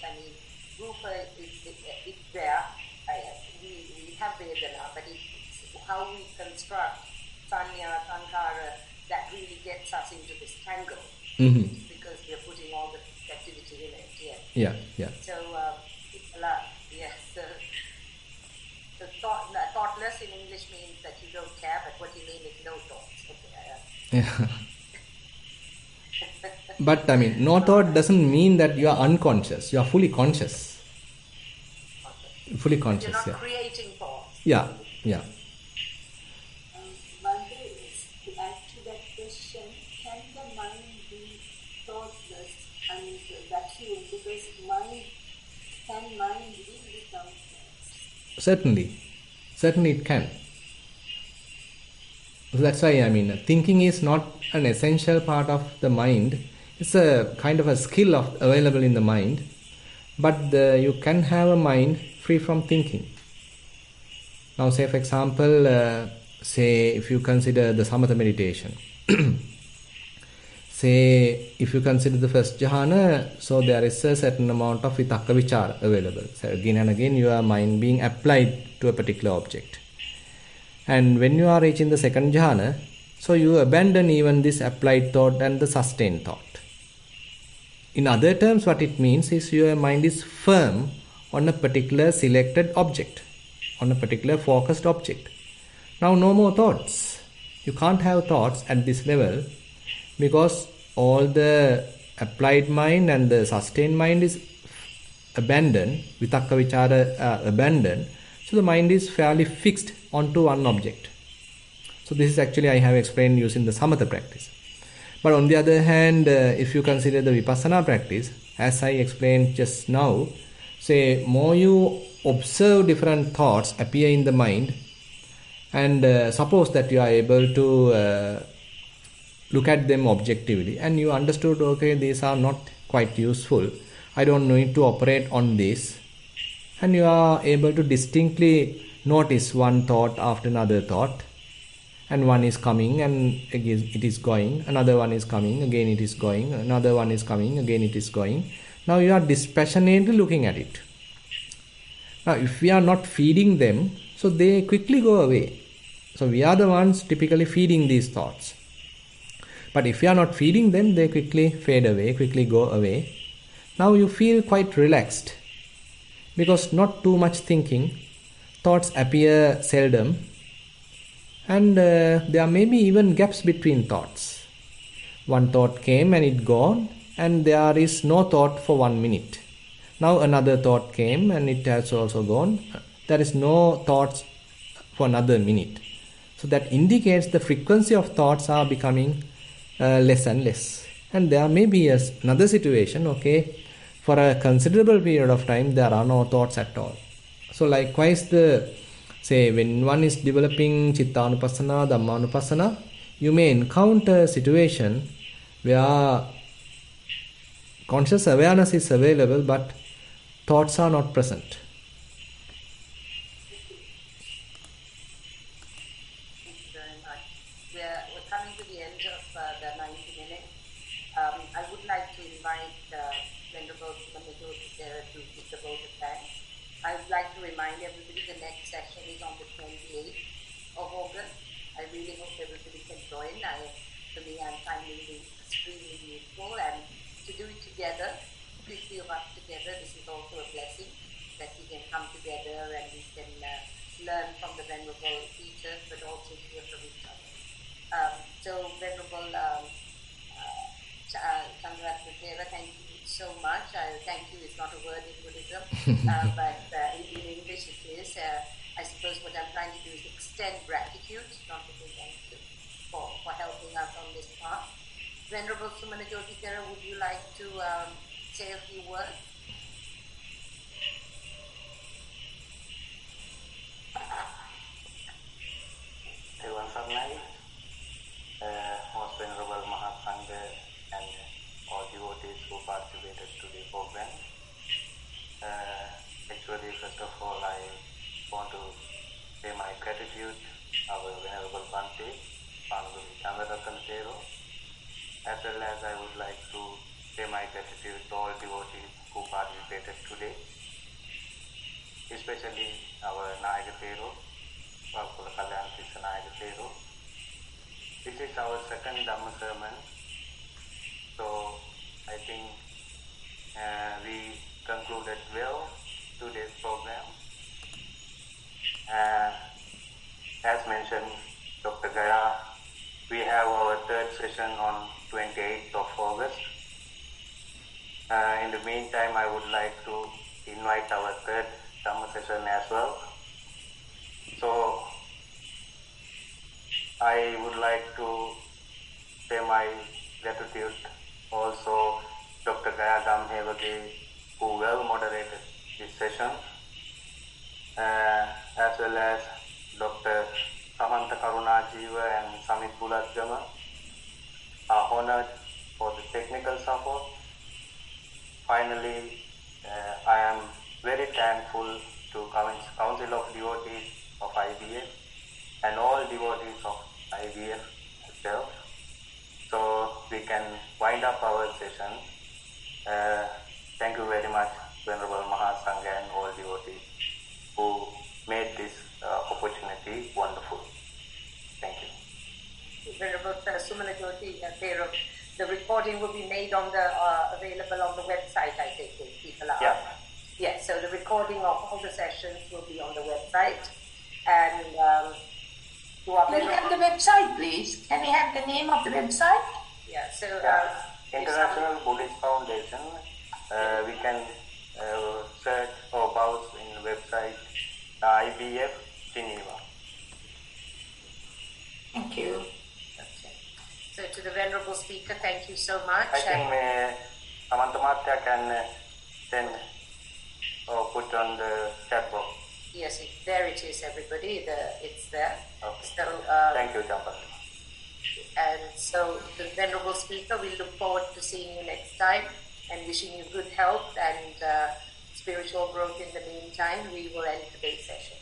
Rupa is there. We have Vedana, but it's how we construct Sanya, Sankara, that really gets us into this tangle.
Mm-hmm.
Because we are putting all the activity in it.
Yeah.
So, yes. So thoughtless in English means that you don't care, but what you mean is no thoughts. Okay.
Yeah. But no thought doesn't mean that you are unconscious. You are fully conscious.
Okay.
Fully conscious.
You're not
yeah.
creating thoughts.
Yeah.
Bhante, to add to that question, can the mind be thoughtless and vacuum? Because can mind be without thoughts?
Certainly it can. So that's why thinking is not an essential part of the mind. It's a kind of a skill available in the mind, but you can have a mind free from thinking. Now say for example, if you consider the samatha meditation, say if you consider the first jhana, so there is a certain amount of vitakka vichara available. So again and again your mind being applied to a particular object. And when you are reaching the second jhana, so you abandon even this applied thought and the sustained thought. In other terms, what it means is your mind is firm on a particular selected object, on a particular focused object. Now no more thoughts. You can't have thoughts at this level because all the applied mind and the sustained mind is abandoned, vitakka vichara abandoned. So the mind is fairly fixed onto one object. So this is actually I have explained using the samatha practice. But on the other hand, if you consider the vipassana practice, as I explained just now, say more you observe different thoughts appear in the mind, and suppose that you are able to look at them objectively and you understood, okay, these are not quite useful, I don't need to operate on this, and you are able to distinctly notice one thought after another thought, and one is coming and again it is going, another one is coming, again it is going, another one is coming, again it is going. Now you are dispassionately looking at it. Now if we are not feeding them, so they quickly go away. So we are the ones typically feeding these thoughts. But if you are not feeding them, they quickly fade away, quickly go away. Now you feel quite relaxed because not too much thinking, thoughts appear seldom, and there may be even gaps between thoughts. One thought came and it gone, and there is no thought for 1 minute. Now another thought came and it has also gone. There is no thoughts for another minute. So that indicates the frequency of thoughts are becoming less and less. And there may be another situation, okay, for a considerable period of time there are no thoughts at all. So likewise, when one is developing Chittanupassana, Dhammanupassana, you may encounter a situation where conscious awareness is available but thoughts are not present.
Thank you very much. We're coming to the end of the 90 minutes. I would like to invite Venerable Thero to give the vote of thanks. I would like to remind everybody the next session is on the 28th of August. I really hope everybody can join. For me, I'm finding this extremely useful, and to do it together, 50 of us together, this is also a blessing that we can come together and we can learn from the Venerable teachers, but also hear from each other. So Venerable Chandaratana, thank you so much. Thank you is not a word in Buddhism, but in English it is. I suppose what I'm trying to do is extend gratitude, not to say thank you, for helping us on this path. Venerable Sumanajoti Thero, would you like to say a few words?
Most Venerable Mahasangha and all devotees who participated to the program. Actually, first of all, I want to pay my gratitude to our Venerable Bhante, Panadure Chandaratana Thero, as well as I would like to pay my gratitude to all devotees who participated today, especially our Nayaka Thero, Nayaka Thero. This is our second Dhamma sermon, so I think we concluded well today's program. As mentioned, Dr. Gaya, we have our third session on 28th of August. In the meantime, I would like to invite our third Dhamma session as well. So I would like to pay my gratitude also Dr. Gaya Damhevage, who well moderated this session, as well as Dr. Samantha Karunajiva and Samit Bulatjama are honored for the technical support. Finally, I am very thankful to Council of Devotees of IBF and all devotees of IBF itself. So we can wind up our session. Thank you very much, Venerable Mahasangha and all devotees who made this opportunity wonderful. Thank you.
Venerable Sumanajoti Thero, the recording will be made on the available on the website, I think, if people are.
Yeah.
Yes, so the recording of all the sessions will be on the website. And
can we have the website, please? Can we have the name of the website?
Yeah, so
International Buddhist Foundation. We can search or browse in the website IBF Geneva.
Thank you.
Okay. So to the Venerable Speaker, thank you so much.
I think Samantha Matya can send or put on the chat box.
Yes, there it is, everybody. It's there.
Okay.
So,
thank you, Champa.
And so, the Venerable Speaker, we look forward to seeing you next time and wishing you good health and spiritual growth in the meantime. We will end today's session.